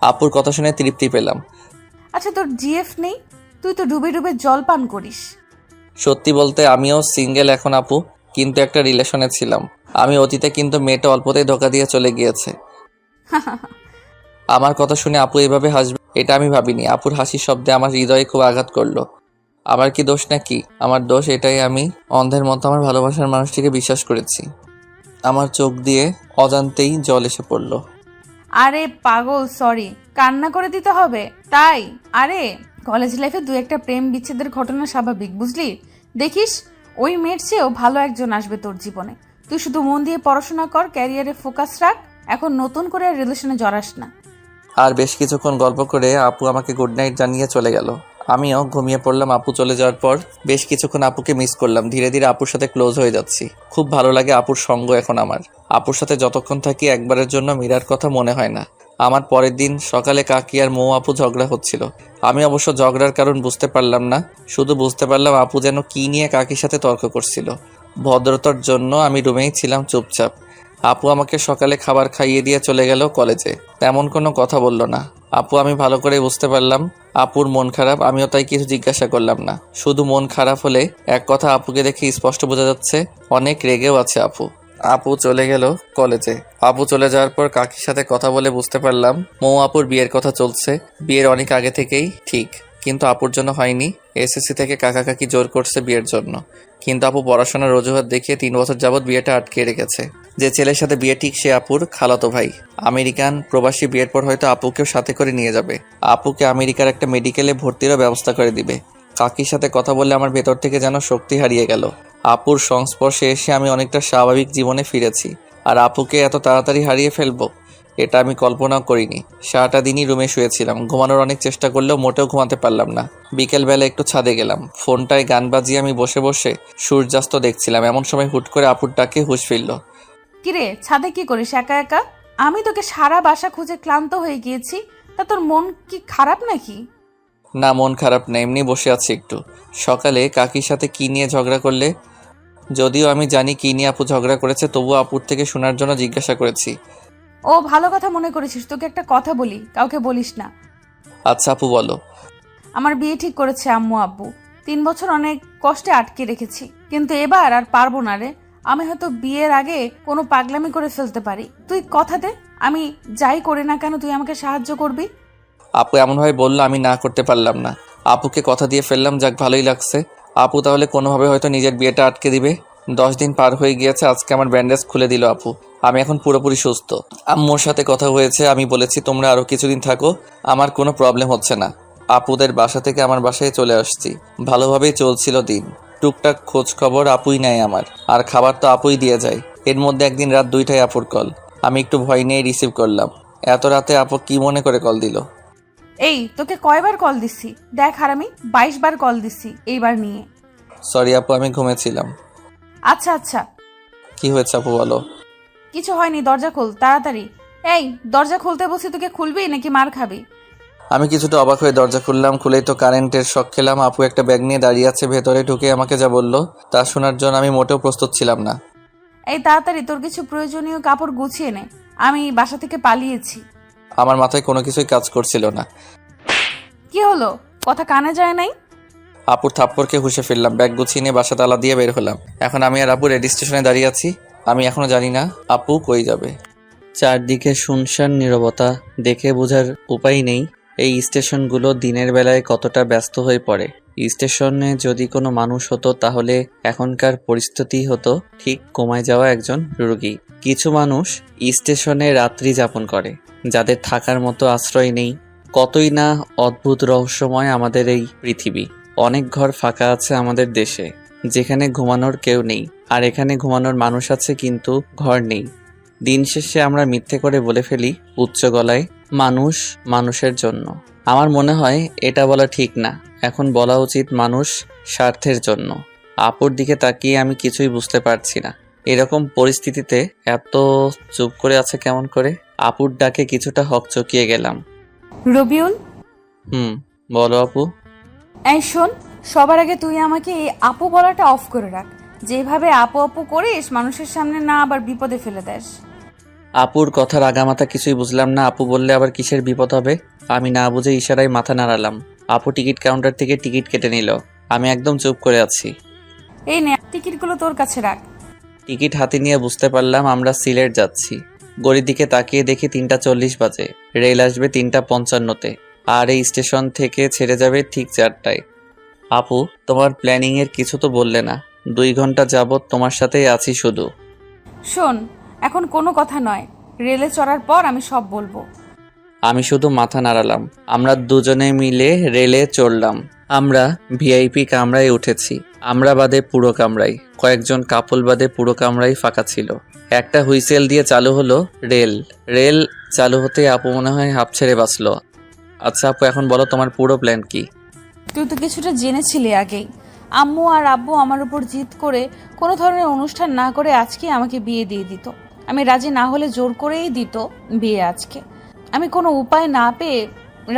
আপুর কথা শুনে তৃপ্তি পেলাম। আচ্ছা তোর জিএফ নেই? তুই তো ডুবে ডুবে জল পান করিস। সত্যি বলতে আমিও সিঙ্গেল এখন আপু, কিন্তু একটা রিলেশনে ছিলাম আমি অতীতে, কিন্তু মেয়েটা অল্পতেই ধোকা দিয়ে চলে গিয়েছে। আমার কথা শুনে আপু এভাবে হাসবে এটা আমি ভাবিনি। আপুর হাসির শব্দে আমার হৃদয়ে খুব আঘাত করলো। আমার কি দোষ নাকি? আমার দোষ এটাই, আমি অন্ধের মতো আমার ভালোবাসার মানুষটিকে বিশ্বাস করেছি। আমার চোখ দিয়ে অজান্তেই জল এসে পড়লো। আরে পাগল, সরি, কান্না করে দিতে হবে তাই? আরে কলেজ লাইফে দু একটা প্রেম বিচ্ছেদের ঘটনা স্বাভাবিক, বুঝলি? দেখিস ওই মেয়ের চেয়েও ভালো একজন আসবে তোর জীবনে। তুই শুধু মন দিয়ে পড়াশোনা কর, ক্যারিয়ারে ফোকাস রাখ, এখন নতুন করে রিলেশনে জড়াস না। আর বেশ কিছুক্ষণ গল্প করে আপু আমাকে গুড নাইট জানিয়ে চলে গেল। আমিও ঘুমিয়ে পড়লাম। আপু চলে যাওয়ার পর বেশ কিছুক্ষণ আপুকে মিস করলাম। ধীরে ধীরে আপুর সাথে ক্লোজ হয়ে যাচ্ছি। খুব ভালো লাগে আপুর সঙ্গ এখন আমার। আপুর সাথে যতক্ষণ থাকি একবারের জন্য মীরার কথা মনে হয় না। আমার পরের দিন সকালে কাকি আর মৌ আপু ঝগড়া হচ্ছিল। আমি অবশ্য ঝগড়ার কারণ বুঝতে পারলাম না, শুধু বুঝতে পারলাম আপু যেন কি নিয়ে কাকির সাথে তর্ক করছিল। ভদ্রতার জন্য আমি রুমেই ছিলাম চুপচাপ। আপু আমাকে সকালে খাবার খাইয়ে দিয়ে চলে গেল কলেজে। তেমন কোনো কথা বলল না আপু। আমি ভালো করে বুঝতে পারলাম আপুর মন খারাপ। আমিও তাই কিছু জিজ্ঞাসা করলাম না। শুধু মন খারাপ হলে এক কথা আপুকে দেখে স্পষ্ট বোঝা যাচ্ছে অনেক রেগেও আছে আপু। আপু চলে গেল কলেজে। আপু চলে যাওয়ার পর কাকির সাথে কথা বলে বুঝতে পারলাম মৌ আপুর বিয়ের কথা চলছে। বিয়ের অনেক আগে থেকেই ঠিক, কিন্তু আপুর জন্য হয়নি। এসএসসি থেকে কাকা কাকি জোর করছে বিয়ের জন্য, কিন্তু আপু পড়াশোনার অজুহাত দেখিয়ে 3 বছর যাবৎ বিয়েটা আটকে রেখেছে। যে ছেলের সাথে বিয়ে ঠিক সে আপুর খালাতো ভাই, আমেরিকান প্রবাসী। বিয়ের পর হয়তো আপুকেও সাথে করে নিয়ে যাবে। আপুকে আমেরিকার একটা মেডিকেলে ভর্তিরও ব্যবস্থা করে দিবে। কাকির সাথে কথা বললে আমার ভেতর থেকে যেন শক্তি হারিয়ে গেল। আপুর সংস্পর্শে এসে আমি অনেকটা স্বাভাবিক জীবনে ফিরেছি। আর আপুকে এত তাড়াতাড়ি হারিয়ে ফেলবো এটা আমি কল্পনাও করিনি। সারাটা দিনই রুমে শুয়েছিলাম। ঘুমানোর অনেক চেষ্টা করলেও মোটেও ঘুমাতে পারলাম না। বিকেলবেলা একটু ছাদে গেলাম। ফোনটায় গান বাজিয়ে আমি বসে বসে সূর্যাস্ত দেখছিলাম। এমন সময় হুট করে আপুর ডাকে হুঁশ ফিরল। কিরে, ছাদে কি করিস একা একা? আমি তোকে সারা বাসা খুঁজে ক্লান্ত হয়ে গিয়েছি। তা তোর মন কি খারাপ নাকি? না, মন খারাপ না, এমনি বসে আছি একটু। সকালে কাকির সাথে কি নিয়ে ঝগড়া করলে? যদিও আমি জানি কি নিয়ে আপু ঝগড়া করেছে, তবুও আপুর থেকে শোনার জন্য জিজ্ঞাসা করেছি। ও ভালো কথা মনে করেছিস। তোকে একটা কথা বলি, কাউকে বলিস না। আচ্ছা আপু বলো। আমার বিয়ে ঠিক করেছে আম্মু আব্বু। 3 বছর অনেক কষ্টে আটকে রেখেছি, কিন্তু এবার আর পারবো না রে। আমি হয়তো বিয়ের আগে কোনো পাগলামি করে ফেলতে পারি। তুই কথা দে, আমি যাই করি না কেন তুই আমাকে সাহায্য করবি। আপু এমনভাবে বললো আমি না করতে পারলাম না। আপুকে কথা দিয়ে ফেললাম, যাক ভালোই লাগছে। আপু তাহলে কোনোভাবে হয়তো নিজের বিয়েটা আটকে দিবে। 10 দিন পার হয়ে গিয়েছে, আজকে আমার ব্যান্ডেজ খুলে দিল আপু। আমি এখন পুরোপুরি সুস্থ। আম্মুর সাথে কথা হয়েছে, আমি বলেছি তোমরা আরও কিছুদিন থাকো, আমার কোনো প্রবলেম হচ্ছে না। আপুদের বাসা থেকে আমার বাসায় চলে আসছি। ভালোভাবেই চলছিল দিন। টুকটাক খোঁজ খবর আপুই নেয় আমার, আর খাবার তো আপুই দিয়ে যায়। এর মধ্যে একদিন রাত 2টায় আপুর কল। আমি একটু ভয় নিয়ে রিসিভ করলাম। এত রাতে আপু কি মনে করে কল দিল? এই তোকে কয়বার কল দিছি দেখ হারামি, 22 বার কল দিছি এইবার নিয়ে। সরি আপু, আমি ঘুমেছিলাম। আচ্ছা আচ্ছা, কি হয়েছে আপু বলো। কিছু হয়নি, দরজা খোল তাড়াতাড়ি। এই দরজা খুলতে বলছি, তোকে খুলবি নাকি মার খাবি? আমি কিছুটা অবাক হয়ে দরজা খুললাম। খুলেই তো কারেন্টের শক খেলাম। আপু একটা ব্যাগ নিয়ে দাঁড়িয়ে আছে। ভেতরে ঢুকে আমাকে যা বললো তা শোনার জন্য আমি মোটেও প্রস্তুত ছিলাম না। এই তাড়াতাড়ি তোর কিছু প্রয়োজনীয় কাপড় গুছিয়ে নে, আমি বাসা থেকে পালিয়েছি। আমার মাথায় কোনো কিছুই কাজ করছিল না। কি হলো, কথা কানে যায় নাই? আপুর থাপ্পড়কে হুঁশে ফেললাম। ব্যাগ গুছিয়ে নিয়ে বাসা তালা দিয়ে বের হলাম। এখন আমি আর আপু রেডি স্টেশনে দাঁড়িয়ে আছি। আমি এখনো জানি না আপু কই যাবে। চারদিকে শুনশান নীরবতা, দেখে বোঝার উপায় নেই এই স্টেশনগুলো দিনের বেলায় কতটা ব্যস্ত হয়ে পড়ে। স্টেশনে যদি কোনো মানুষ হতো তাহলে এখনকার পরিস্থিতি হতো ঠিক কমায় যাওয়া একজন রোগী। কিছু মানুষ স্টেশনে রাত্রি যাপন করে, যাদের থাকার মতো আশ্রয় নেই। কতই না অদ্ভুত রহস্যময় আমাদের এই পৃথিবী। অনেক ঘর ফাঁকা আছে আমাদের দেশে, যেখানে ঘুমানোর কেউ নেই। আর এখানে ঘুমানোর মানুষ আছে কিন্তু ঘর নেই। দিন শেষে আমরা মিথ্যে করে বলে ফেলি উচ্চ গলায়, মানুষ মানুষের জন্য। আমার মনে হয় এটা বলা ঠিক না। এখন বলা উচিত মানুষ স্বার্থের জন্য। আপুর দিকে তাকিয়ে আমি কিছুই বুঝতে পারছি না। এরকম পরিস্থিতিতে এত চুপ করে আছে কেমন করে? আপুর ডাকে কিছুটা হকচকিয়ে গেলাম। রবিউল, বলো আপু। এই শোন, সবার আগে তুই আমাকে এই আপু বলাটা অফ করে রাখ। যেভাবে আপু আপু করিস মানুষের সামনে না আবার বিপদে ফেলে দেস। আপুর কথার আগামাথা কিছুই বুঝলাম না। আপু বললে আবার কিসের বিপদ হবে? আমি না বুঝে ইশারায় মাথা নাড়ালাম। আপু টিকিট কাউন্টার থেকে টিকিট কেটে নিল। আমি একদম চুপ করে আছি। এই নে, টিকিটগুলো তোর কাছে রাখ। টিকিট হাতে নিয়ে বুঝতে পারলাম আমরা সিলেট যাচ্ছি। ঘড়ির দিকে তাকিয়ে দেখি 3:40 বাজে। রেল আসবে 3:55-তে, আর এই স্টেশন থেকে ছেড়ে যাবে ঠিক 4টায়। আপু, তোমার প্ল্যানিংয়ের কিছু তো বললে না। 2 ঘন্টা যাবত তোমার সাথেই আছি শুধু। শোন, এখন কোনো কথা নয়, রেলে চড়ার পর আমি সব বলবো। আমি শুধু মাথা নাড়ালাম। আমরা দুজনে মিলে রেলে চড়লাম। আমরা ভিআইপি কামরায় উঠেছি। আমরা বাদে পুরো কামরাই, কয়েকজন কাপল বাদে পুরো কামরাই ফাঁকা ছিল। একটা হুইসেল দিয়ে চালু হলো রেল। রেল চালু হতে আপু মনে হয় হাঁপ ছেড়ে বাঁচলো। আচ্ছা আপু, এখন বলো তোমার পুরো প্ল্যান কি? তুই তো কিছুটা জেনেছিলি আগেই। আম্মু আর আব্বু আমার উপর জিদ করে কোনো ধরনের অনুষ্ঠান না করে আজকে আমাকে বিয়ে দিয়ে দিত। আমি রাজি না হলে জোর করেই দিত বিয়ে আজকে। আমি কোনো উপায় না পেয়ে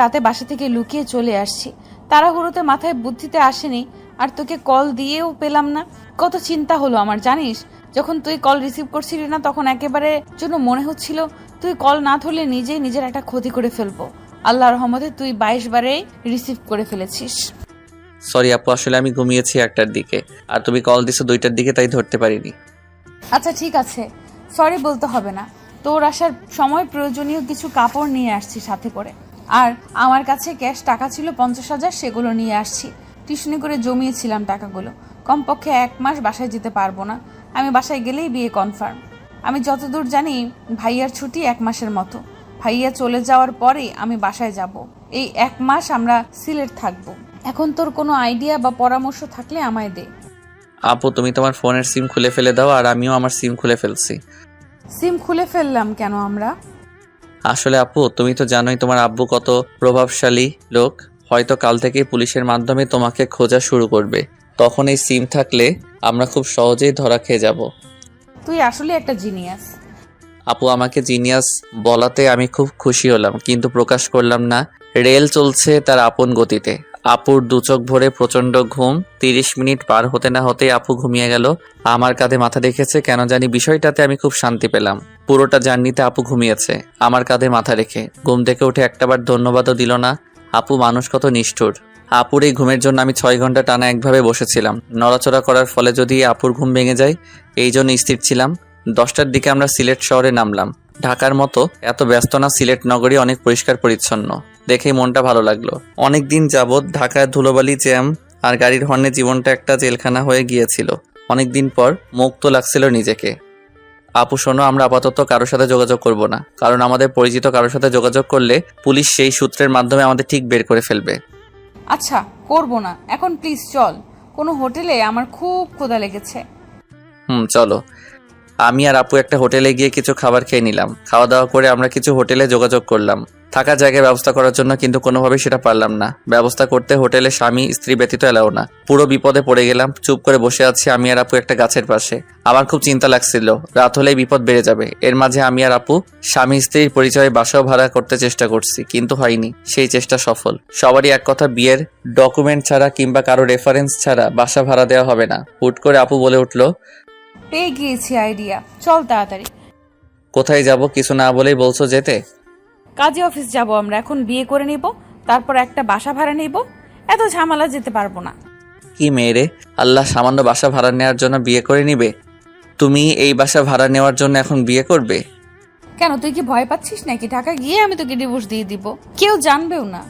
রাতে বাসা থেকে লুকিয়ে চলে আসছি। তাড়াহুড়োতে মাথায় বুদ্ধিতে আসেনি, আর তোকে কল দিয়েও পেলাম না। কত চিন্তা হলো আমার জানিস। যখন তুই কল রিসিভ করছিলি না, তখন একেবারে জন্য মনে হচ্ছিল তুই কল না ধরলে নিজেই নিজের একটা ক্ষতি করে ফেলবো। আল্লাহর রহমতে তুই 22 বারে রিসিভ করে ফেলেছিস। সরি আপু, আসলে আমি ঘুমিয়েছি 1টার দিকে, আর তুমি কল দিছো 2টার দিকে, তাই ধরতে পারিনি। আচ্ছা ঠিক আছে, সরি বলতে হবে না। তোর আসার সময় প্রয়োজনীয় কিছু কাপড় নিয়ে আসছি সাথে করে, আর আমার কাছে ক্যাশ টাকা ছিল 50,000, সেগুলো নিয়ে আসছি। টিউশনি করে জমিয়েছিলাম টাকাগুলো। কমপক্ষে 1 মাস বাসায় যেতে পারবো না। আমি বাসায় গেলেই বিয়ে কনফার্ম। আমি যতদূর জানি ভাইয়ার ছুটি 1 মাসের মতো। ভাইয়া চলে যাওয়ার পরেই আমি বাসায় যাব। এই 1 মাস আমরা সিলেট থাকবো। এখন তোর কোনো আইডিয়া বা পরামর্শ থাকলে আমায় দে। আপু, তুমি তোমার ফোনের সিম খুলে ফেলে দাও, আর আমিও আমার সিম খুলে ফেলছি। সিম খুলে ফেললাম কেন আমরা? আসলে আপু, তুমি তো জানোই তোমার আব্বু কত প্রভাবশালী লোক। হয়তো কাল থেকেই পুলিশের মাধ্যমে তোমাকে খোঁজা শুরু করবে। তখন এই সিম থাকলে আমরা খুব সহজেই ধরা খেয়ে যাব। তুই আসলে একটা জিনিয়াস। আপু, আমাকে জিনিয়াস বলাতে আমি খুব খুশি হলাম, কিন্তু প্রকাশ করলাম না। রেল চলছে তার আপন গতিতে। আপুর 2 চোখ ভরে প্রচন্ড ঘুম। 30 মিনিট পার হতে না হতেই আপু ঘুমিয়ে গেল। আমার কাঁধে মাথা রেখেছে। কেন জানি বিষয়টাতে আমি খুব শান্তি পেলাম। পুরোটা জার্নিতে আপু ঘুমিয়েছে আমার কাঁধে মাথা রেখে। ঘুম থেকে উঠে একটাবার ধন্যবাদও দিল না। আপু মানুষ কত নিষ্ঠুর। আপুর এই ঘুমের জন্য আমি 6 ঘন্টা টানা একভাবে বসেছিলাম। নড়াচড়া করার ফলে যদি আপুর ঘুম ভেঙে যায়, এই জন্য স্থির ছিলাম। 10টার দিকে আমরা সিলেট শহরে নামলাম। ঢাকার মতো এত ব্যস্ত না, সিলেট নগরী অনেক পরিষ্কার পরিচ্ছন্ন। দেখেই মনটা ভালো লাগলো। অনেকদিন যাবৎ ঢাকায় ধুলোবালি, জ্যাম আর গাড়ির হর্নে জীবনটা একটা জেলখানা হয়ে গিয়েছিল। অনেকদিন পর মুক্ত লাগছিল নিজেকে। আপু শোনো, আমরা আপাতত কারোর সাথে যোগাযোগ করব না, কারণ আমাদের পরিচিত কারোর সাথে যোগাযোগ করলে পুলিশ সেই সূত্রের মাধ্যমে আমাদের ঠিক বের করে ফেলবে। আচ্ছা করব না, এখন প্লিজ চল কোনো হোটেলে, আমার খুব ক্ষুধা লেগেছে। চলো। আমি আর আপু একটা হোটেলে গিয়ে কিছু খাবার খেয়ে নিলাম। খাওয়া দাওয়া করে আমরা কিছু হোটেলে যোগাযোগ করলাম থাকার জায়গায় ব্যবস্থা করার জন্য, কিন্তু কোনোভাবেই সেটা পারলাম না। ব্যবস্থা করতে হোটেলে স্বামী স্ত্রী ব্যতীত এলাও না। পুরো বিপদে পড়ে গেলাম। চুপ করে বসে আছি আমি আর আপু একটা গাছের পাশে। আমার খুব চিন্তা লাগছিল, রাত হলেই বিপদ বেড়ে যাবে। এর মাঝে আমি আর আপু স্বামী স্ত্রীর পরিচয়ে বাসাও ভাড়া করতে চেষ্টা করছি, কিন্তু হয়নি। সেই চেষ্টা সফল। সবারই এক কথা, বিয়ের ডকুমেন্ট ছাড়া কিংবা কারো রেফারেন্স ছাড়া বাসা ভাড়া দেওয়া হবে না। হুট করে আপু বলে উঠলো, পেয়ে গিয়েছি আইডিয়া, চল তাড়াতাড়ি। কোথায় যাব? কিছু না বলেই বলছো যেতে? কাজী অফিস যাব আমরা। এখন বিয়ে করে নিব, তারপর একটা বাসা ভাড়া নিব। এত ঝামেলা যেতে পারবো না। কি মেয়েরে, আল্লাহ সামান্য বাসা ভাড়া নেওয়ার জন্য বিয়ে করে নিবে? তুমি এই বাসা ভাড়া নেওয়ার জন্য এখন বিয়ে করবে? কেন, তুই কি ভয় পাচ্ছিস নাকি? ঢাকা গিয়ে আমি তোকে ডিভোর্স দিয়ে দিব, কেউ জানবেও না।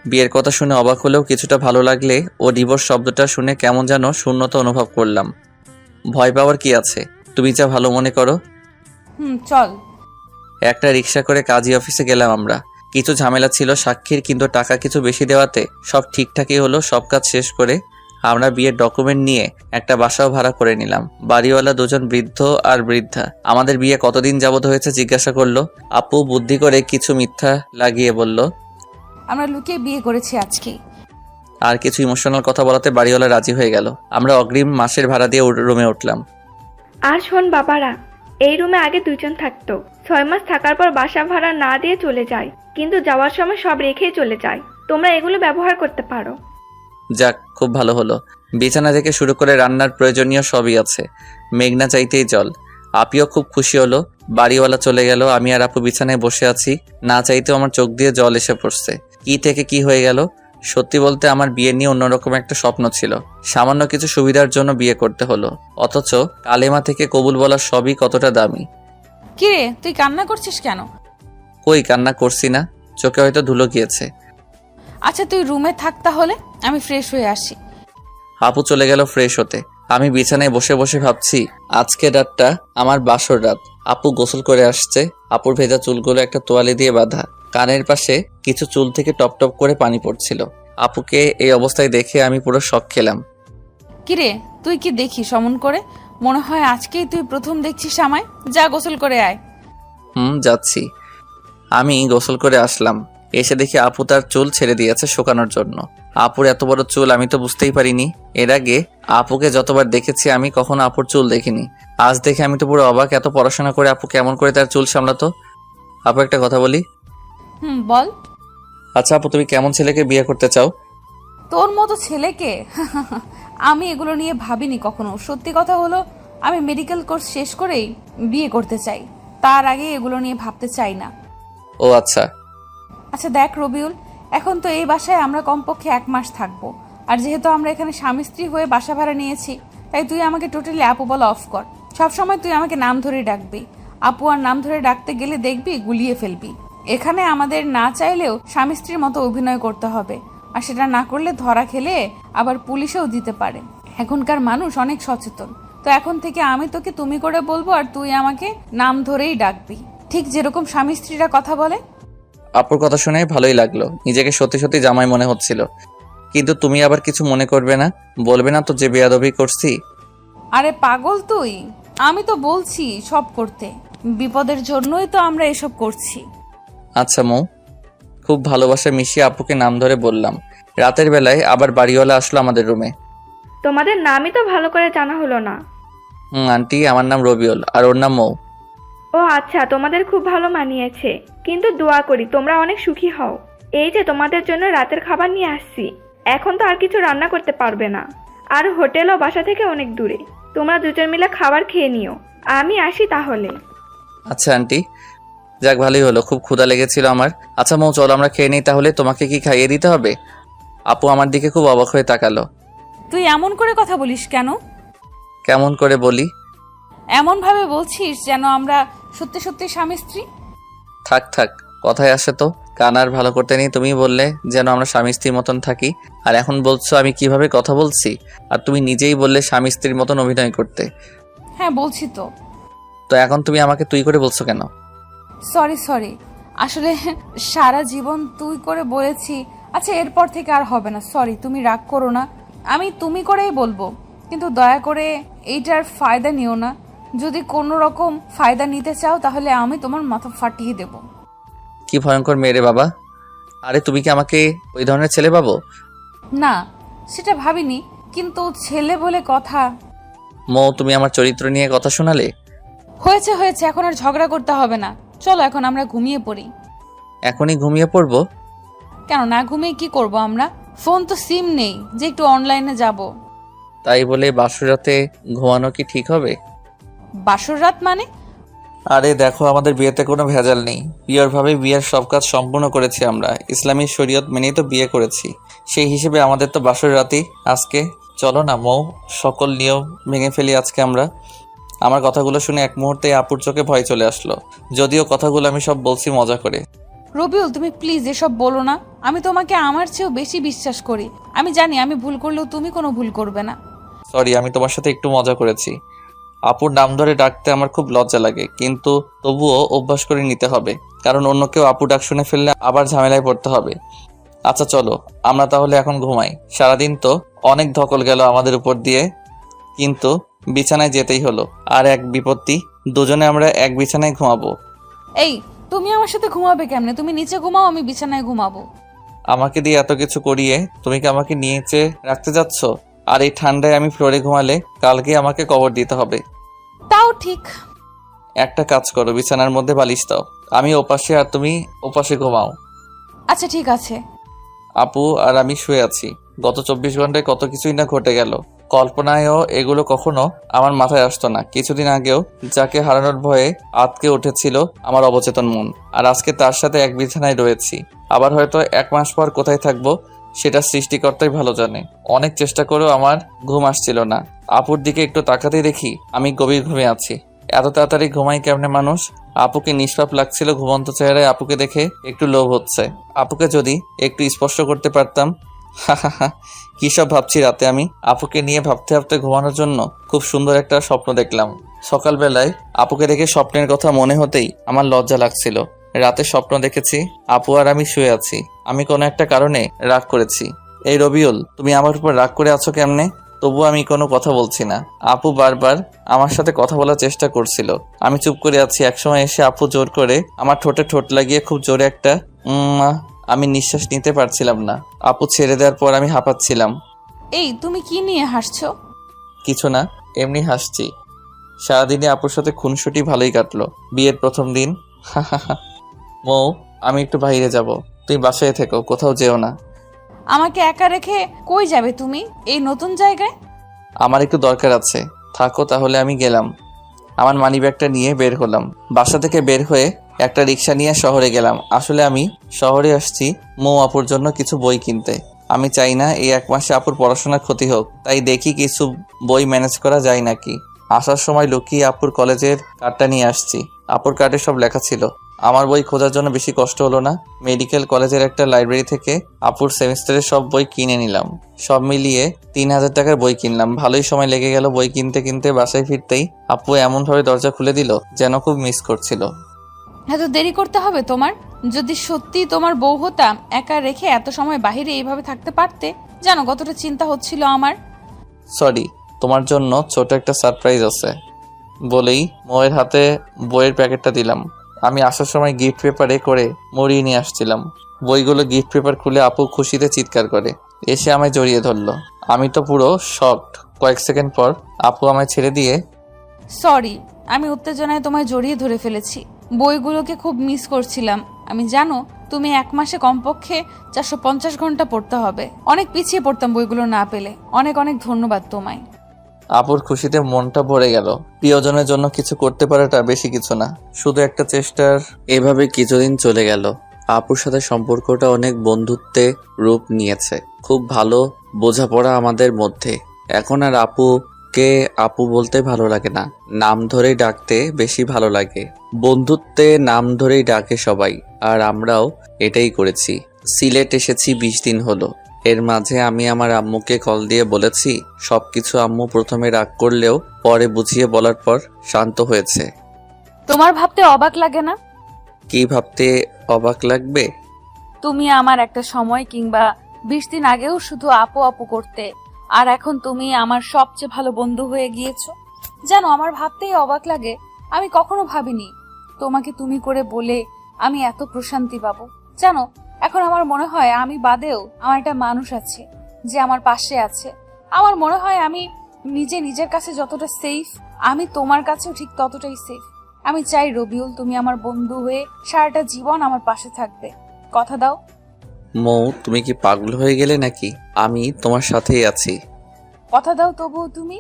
বিয়ের কথা শুনে অবাক হলেও কিছুটা ভালো লাগলে ও ডিভোর্স শব্দটা শুনে কেমন যেন শূন্যতা অনুভব করলাম। ভয় পাওয়ার কি আছে, তুমি যা ভালো মনে করো। চল। একটা রিক্সা করে কাজী অফিসে গেলাম আমরা। কিছু ঝামেলা ছিল সাক্ষীর, কিন্তু টাকা কিছু বেশি দেওয়াতে সব ঠিকঠাকই হলো। সব কাজ শেষ করে আমরা বিয়ের ডকুমেন্ট নিয়ে একটা বাসাও ভাড়া করে নিলাম। বাড়িওয়ালা 2জন বৃদ্ধ আর বৃদ্ধা আমাদের বিয়ে কতদিন যাবত হয়েছে জিজ্ঞাসা করলো। আপু বুদ্ধি করে কিছু মিথ্যা লাগিয়ে বলল, আমরা লুকিয়ে বিয়ে করেছি আজকেই। আর কিছু ইমোশনাল কথা বলাতে বাড়িওয়ালা রাজি হয়ে গেল। আমরা অগ্রিম মাসের ভাড়া দিয়ে রুমে উঠলাম। আর শোন বাবারা, এই রুমে আগে 2 জন থাকতো। 6 মাস থাকার পর বাসা ভাড়া না দিয়ে চলে যায়, কিন্তু যাওয়ার সময় সব রেখেই চলে যায়। তোমরা এগুলো ব্যবহার করতে পারো। যাক, খুব ভালো হলো। বিছানা থেকে শুরু করে রান্নার প্রয়োজনীয় সবই আছে। মেঘনা চাইতেই জল। আপিও খুব খুশি হলো। বাড়িওয়ালা চলে গেল। আমি আর আপু বিছানায় বসে আছি। না চাইতেও আমার চোখ দিয়ে জল এসে পড়ছে। কি থেকে কি হয়ে গেল। সত্যি বলতে আমার বিয়ে নিয়ে অন্যরকম একটা স্বপ্ন ছিল। সামান্য কিছু সুবিধার জন্য বিয়ে করতে হলো, অথচ কালেমা থেকে কবুল বলা সবই কতটা দামি। কিরে তুই কান্না করছিস কেন? কই কান্না করছি না, চোখে হয়তো ধুলো গিয়েছে। আচ্ছা তুই রুমে থাক, তাহলে আমি ফ্রেশ হয়ে আসি। আপু চলে গেল ফ্রেশ হতে। আমি বিছানায় বসে বসে ভাবছি, আজকের রাতটা আমার বাসর রাত। আপু গোসল করে আসছে, আপুর ভেজা চুলগুলো একটা তোয়ালে দিয়ে বাঁধা, কানের পাশে কিছু চুল থেকে টপ টপ করে পানি পড়ছিল। আপুকে এই অবস্থায় দেখে আমি পুরো শক খেলাম। কিরে তুই কি দেখিস অমন করে? মনে হয় আজকেই তুই প্রথম দেখছিস আমায়। যা গোসল করে আয়। যাচ্ছি। আমি গোসল করে আসলাম, এসে দেখি আপু তার চুল ছেড়ে দিয়েছে শুকানোর জন্য। আপুর এত বড় চুল আমি তো বুঝতেই পারিনি। এর আগে আপুকে যতবার দেখেছি আমি কখনো আপুর চুল দেখিনি। আজ দেখে আমি তো পুরো অবাক, এত পড়াশোনা করে আপু কেমন করে তার চুল সামলাতো। আপু একটা কথা বলি? বল। আচ্ছা আপু, তুমি কেমন ছেলেকে বিয়ে করতে চাও? তোর মতো ছেলেকে? আমি এগুলো নিয়ে ভাবিনি কখনো। সত্যি কথা হলো, আমি মেডিকেল কোর্স শেষ করেই বিয়ে করতে চাই, তার আগে এগুলো নিয়ে ভাবতে চাই না। ও আচ্ছা। আচ্ছা দেখ রবিউল, এখন তো এই বাসায় আমরা কমপক্ষে 1 মাস থাকবো। আর যেহেতু আমরা এখানে স্বামী স্ত্রী হয়ে বাসা ভাড়া নিয়েছি, তাই তুই আমাকে টোটালি আপু বলা অফ কর। সবসময় তুই আমাকে নাম ধরে ডাকবি। আপু আর নাম ধরে ডাকতে গেলে দেখবি গুলিয়ে ফেলবি। এখানে আমাদের না চাইলেও স্বামী স্ত্রীর মতো অভিনয় করতে হবে, আর সেটা না করলে ধরা খেলে আবার পুলিশেও দিতে পারে। এখনকার মানুষ অনেক সচেতন। তো এখন থেকে আমি তোকে তুমি করে বলবো, আর তুই আমাকে নাম ধরেই ডাকবি, ঠিক যেরকম স্বামী স্ত্রীরা কথা বলে। আপুর কথা শুনে ভালোই লাগলো, নিজেকে সত্যি সত্যি জামাই মনে হচ্ছিল। কিন্তু তুমি আবার কিছু মনে করবে না, বলবে না তো যে বেয়াদবি করছি? আরে পাগল তুই, আমি তো বলছি সব করতে। বিপদের জন্যই তো আমরা এসব করছি। আচ্ছা মৌ, খুব ভালোবাসা মিশিয়ে আপুকে নাম ধরে বললাম। রাতের বেলায় আবার বাড়িওয়ালা আসলো আমাদের রুমে। তোমাদের নামই তো ভালো করে জানা হলো না। আন্টি, আমার নাম রবিউল আর ওর নাম মৌ। ও আচ্ছা, তোমাদের খুব ভালো মানিয়েছে। কিন্তু দোয়া করি তোমরা অনেক সুখী হও। এই যে তোমাদের জন্য রাতের খাবার নিয়ে আসছি। এখন তো আর কিছু রান্না করতে পারবে না, আর হোটেলও বাসা থেকে অনেক দূরে। তোমরা দুজন মিলে খাবার খেয়ে নিও। আমি আসি তাহলে। আচ্ছা আন্টি, যাক ভালোই হলো, খুব ক্ষুধা লেগেছিল আমার। আচ্ছা মৌ, চলো আমরা খেয়ে নিই তাহলে। তোমাকে কি খাইয়ে দিতে হবে? আপু আমার দিকে খুব অবাক হয়ে তাকালো। তুই এমন করে কথা বলিস কেন? কেমন করে বলি? এমন ভাবে বলছিস যেন আমরা সত্যি সত্যি স্বামী স্ত্রী। থাক থাক, কথায় আসে তো। কান আর ভালো করতে নেই, তুমি বললে যেন আমরা স্বামী স্ত্রীর মতন থাকি, আর এখন বলছো আমি কিভাবে কথা বলছি। আর তুমি নিজেই বললে স্বামী স্ত্রীর মতন অভিনয় করতে। হ্যাঁ বলছি তো। তো এখন তুমি আমাকে তুই করে বলছো কেন? সরি, আসলে সারা জীবন তুই করে বলেছি। আচ্ছা এরপর থেকে আর হবে না, সরি, তুমি রাগ করো না। আমি তুমি করেই বলবো, কিন্তু দয়া করে এইটার ফায়দা নিও না। যদি কোনো রকম ফায়দা নিতে চাও তাহলে আমি তোমার মাথা ফাটিয়ে দেব। কি ভয়ঙ্কর মেয়ে রে বাবা। আরে তুমি কি আমাকে ওই ধরনের ছেলে পাবো? না, সেটা ভাবিনি, কিন্তু ছেলে বলে কথা। মৌ, তুমি আমার চরিত্র নিয়ে কথা শোনালে। হয়েছে, এখন আর ঝগড়া করতে হবে না। চলো এখন আমরা ঘুমিয়ে পড়ি। এখনই ঘুমিয়ে পড়বো? কেন, না ঘুমিয়ে কি করব আমরা? ফোন তো সিম নেই যে একটু অনলাইনে যাব। তাই বলে বাসর রাতে ঘুমানো কি ঠিক হবে? বাসর রাত মানে? আরে দেখো, আমাদের বিয়েতে কোনো ভেজাল নেই। পিওরভাবে বিয়ের সব কাজ সম্পূর্ণ করেছি আমরা। ইসলামী শরীয়ত মেনেই তো বিয়ে করেছি, সেই হিসেবে আমাদের তো বাসর রাতই আজকে। চলো না মৌ, সকল নিয়ম ভেঙে ফেলি আজকে আমরা। আমার কথাগুলো শুনে এক মুহূর্তে আপুর চোখে ভয় চলে আসলো, যদিও কথাগুলো আমি সব বলছি মজা করে। রবিউল তুমি প্লিজ এসব বলো না। আমি তোমাকে আমার চেয়েও বেশি বিশ্বাস করি। আমি জানি আমি ভুল করলেও তুমি কোনো ভুল করবে না। সরি, আমি তোমার সাথে একটু মজা করেছি। আপুর নাম ধরে ডাকতে আমার খুব লজ্জা লাগে, কিন্তু তবুও অভ্যাস করে নিতে হবে, কারণ অন্য কেউ আপু ডাক শুনে ফেললে আবার ঝামেলায় পড়তে হবে। আচ্ছা চলো আমরা তাহলে এখন ঘুমাই। সারাদিন তো অনেক ধকল গেল আমাদের উপর দিয়ে, কিন্তু বিছানায় যেতেই হলো। আর এক বিপত্তি, দুজনে আমরা এক বিছানায় ঘুমাবো। এই তুমি আমার সাথে ঘুমাবে কেমনে? তুমি নিচে ঘুমাও, আমি বিছানায় ঘুমাবো। আমাকে দিয়ে এত কিছু করিয়ে তুমি কি আমাকে নিচে রাখতে যাচ্ছ? আর এই ঠান্ডায় আমি ফ্লোরে ঘুমালে কালকে আমাকে কবর দিতে হবে। তাও ঠিক। একটা কাজ করো, বিছানার মধ্যে বালিশ দাও, আমি ওপাশে আর তুমি ওপাশে ঘুমাও। আচ্ছা ঠিক আছে। আপু আর আমি শুয়ে আছি। গত 24 ঘন্টায় কত কিছুই না ঘটে গেল। কল্পনায়ও এগুলো কখনো আমার মাথায় আসতো না। কিছুদিন আগেও যাকে হারানোর ভয়ে আঁতকে উঠেছিল আমার অবচেতন মন, আর আজকে তার সাথে এক বিছানায় রয়েছি। আবার হয়তো 1 মাস পর কোথায় থাকবো সেটা সৃষ্টিকর্তাই ভালো জানে। অনেক চেষ্টা করেও আমার ঘুম আসছিল না। আপুর দিকে একটু তাকাতেই দেখি আমি গভীর ঘুমে আছি। এত তাড়াতাড়ি ঘুমাই কেমনে মানুষ? আপুকে নিষ্পাপ লাগছিল ঘুমন্ত চেহারায়। আপুকে দেখে একটু লোভ হচ্ছে। আপুকে যদি একটু স্পর্শ করতে পারতাম। হা কি সব ভাবছি রাতে আমি। আপুকে নিয়ে ভাবতে ভাবতে ঘুমানোর জন্য খুব সুন্দর একটা স্বপ্ন দেখলাম। সকালবেলায় আপুকে দেখে স্বপ্নের কথা মনে হতেই আমার লজ্জা লাগছিল। রাতে স্বপ্ন দেখেছি আপু আর আমি শুয়ে আছি। আমি কোনো একটা কারণে রাগ করেছি। এই রবিউল, তুমি আমার উপর রাগ করে আছো কেমনে? তবু আমি কোনো কথা বলছি না। আপু বারবার আমার সাথে কথা বলার চেষ্টা করছিল। আমি চুপ করে আছি। একসময় এসে আপু জোর করে আমার ঠোঁটে ঠোঁট লাগিয়ে খুব জোরে একটা আমি নিঃশ্বাস নিতে পারছিলাম না। আপু ছেড়ে দেওয়ার পর আমি হাঁপাচ্ছিলাম। এই তুমি কি নিয়ে হাসছো? কিছু না, এমনি হাসছি। সারাদিনে আপুর সাথে খুনসুটি ভালোই কাটলো। বিয়ের প্রথম দিন। মৌ, আমি একটু বাইরে যাব, তুমি বাসায় থেকো, কোথাও যেও না। আমাকে একা রেখে কই যাবে তুমি এই নতুন জায়গায়? আমার একটু দরকার আছে, থাকো তাহলে। আমি গেলাম। আমার মানিব্যাগটা নিয়ে বের হলাম। বাসা থেকে বের হয়ে একটা রিক্সা নিয়ে শহরে গেলাম। আসলে আমি শহরে আসছি মৌ আপুর জন্য কিছু বই কিনতে। আমি চাই না এই 1 মাসে আপুর পড়াশোনার ক্ষতি হোক, তাই দেখি কিছু বই ম্যানেজ করা যায় নাকি। আসার সময় লুকিয়ে আপুর কলেজের কার্ডটা নিয়ে আসছি। আপুর কার্ডে সব লেখা ছিল। আমার বই খোঁজার জন্য বেশি কষ্ট হলো না। মেডিকেল কলেজের একটা লাইব্রেরি থেকে আপুর সেমিস্টারের সব বই কিনে নিলাম। সব মিলিয়ে 3000 টাকার বই কিনলাম। ভালোই সময় লেগে গেল বই কিনতে কিনতে। বাসায় ফিরতেই আপু এমনভাবে দরজা খুলে দিল যেন খুব মিস করছিল। এত দেরি করতে হবে তোমার? যদি সত্যি তোমার বউ হতাম, একা রেখে এত সময় বাইরে এইভাবে থাকতে পারতে? জানো কতটা চিন্তা হচ্ছিল আমার। সরি, তোমার জন্য ছোট একটা সারপ্রাইজ আছে বলেই মৌয়ের হাতে বইয়ের প্যাকেটটা দিলাম। আমি আসার সময় গিফট পেপারে করে মরিয়ে নিয়ে আসছিলাম। বইগুলো গিফট পেপার খুলে আপু খুশিতে চিৎকার করে এসে আমায় জড়িয়ে ধরলো। আমি তো পুরো শকড। কয়েক সেকেন্ড পর আপু আমায় ছেড়ে দিয়ে সরি, আমি উত্তেজনায় তোমায় জড়িয়ে ধরে ফেলেছি। বইগুলোকে খুব মিস করছিলাম। আমি জানো তুমি 1 মাসে কমপক্ষে 450 ঘন্টা পড়তে হবে। অনেক পিছিয়ে পড়তাম বইগুলো না পেলে। অনেক অনেক ধন্যবাদ তোমায়। আপুর খুশিতে মনটা ভরে গেল। প্রিয়জনের জন্য কিছু করতে পারাটা বেশি কিছু না, শুধু একটা চেষ্টার। এভাবে কিছুদিন চলে গেল। আপুর সাথে সম্পর্কটা অনেক বন্ধুত্বে রূপ নিয়েছে। খুব ভালো বোঝাপড়া আমাদের মধ্যে। এখন আর আপুকে আপু বলতে ভালো লাগে না, নাম ধরেই ডাকতে বেশি ভালো লাগে। বন্ধুত্বে নাম ধরেই ডাকে সবাই, আর আমরাও এটাই করেছি। সিলেট এসেছি 20 দিন হলো। এর মাঝে আমি আমার আম্মুকে কল দিয়ে বলেছি সবকিছু। আম্মু প্রথমে রাগ করলেও পরে বুঝিয়ে বলার পর শান্ত হয়েছে। তোমার ভাবতে অবাক লাগে না? কি ভাবতে অবাক লাগবে? তুমি আমার একটা সময় কিংবা 20 দিন আগেও শুধু আপু আপু করতে, আর এখন তুমি আমার সবচেয়ে ভালো বন্ধু হয়ে গিয়েছো। জানো আমার ভাবতেই অবাক লাগে। আমি কখনো ভাবিনি তোমাকে তুমি করে বলে আমি এত প্রশান্তি পাবো। জানো এখন আমার মনে হয় আমি বাদেও আমার একটা মানুষ আছে যে আমার পাশে আছে। আমার মনে হয় আমি নিজের কাছে যতটা সেফ, আমি তোমার কাছেও ঠিক ততটাই সেফ। আমি চাই রবিউল তুমি আমার বন্ধু হয়ে সারাটা জীবন আমার পাশে থাকবে। কথা দাও। মৌ, তুমি কি পাগল হয়ে গেলে নাকি? আমি তোমার সাথেই আছি। কথা দাও তবুও তুমি।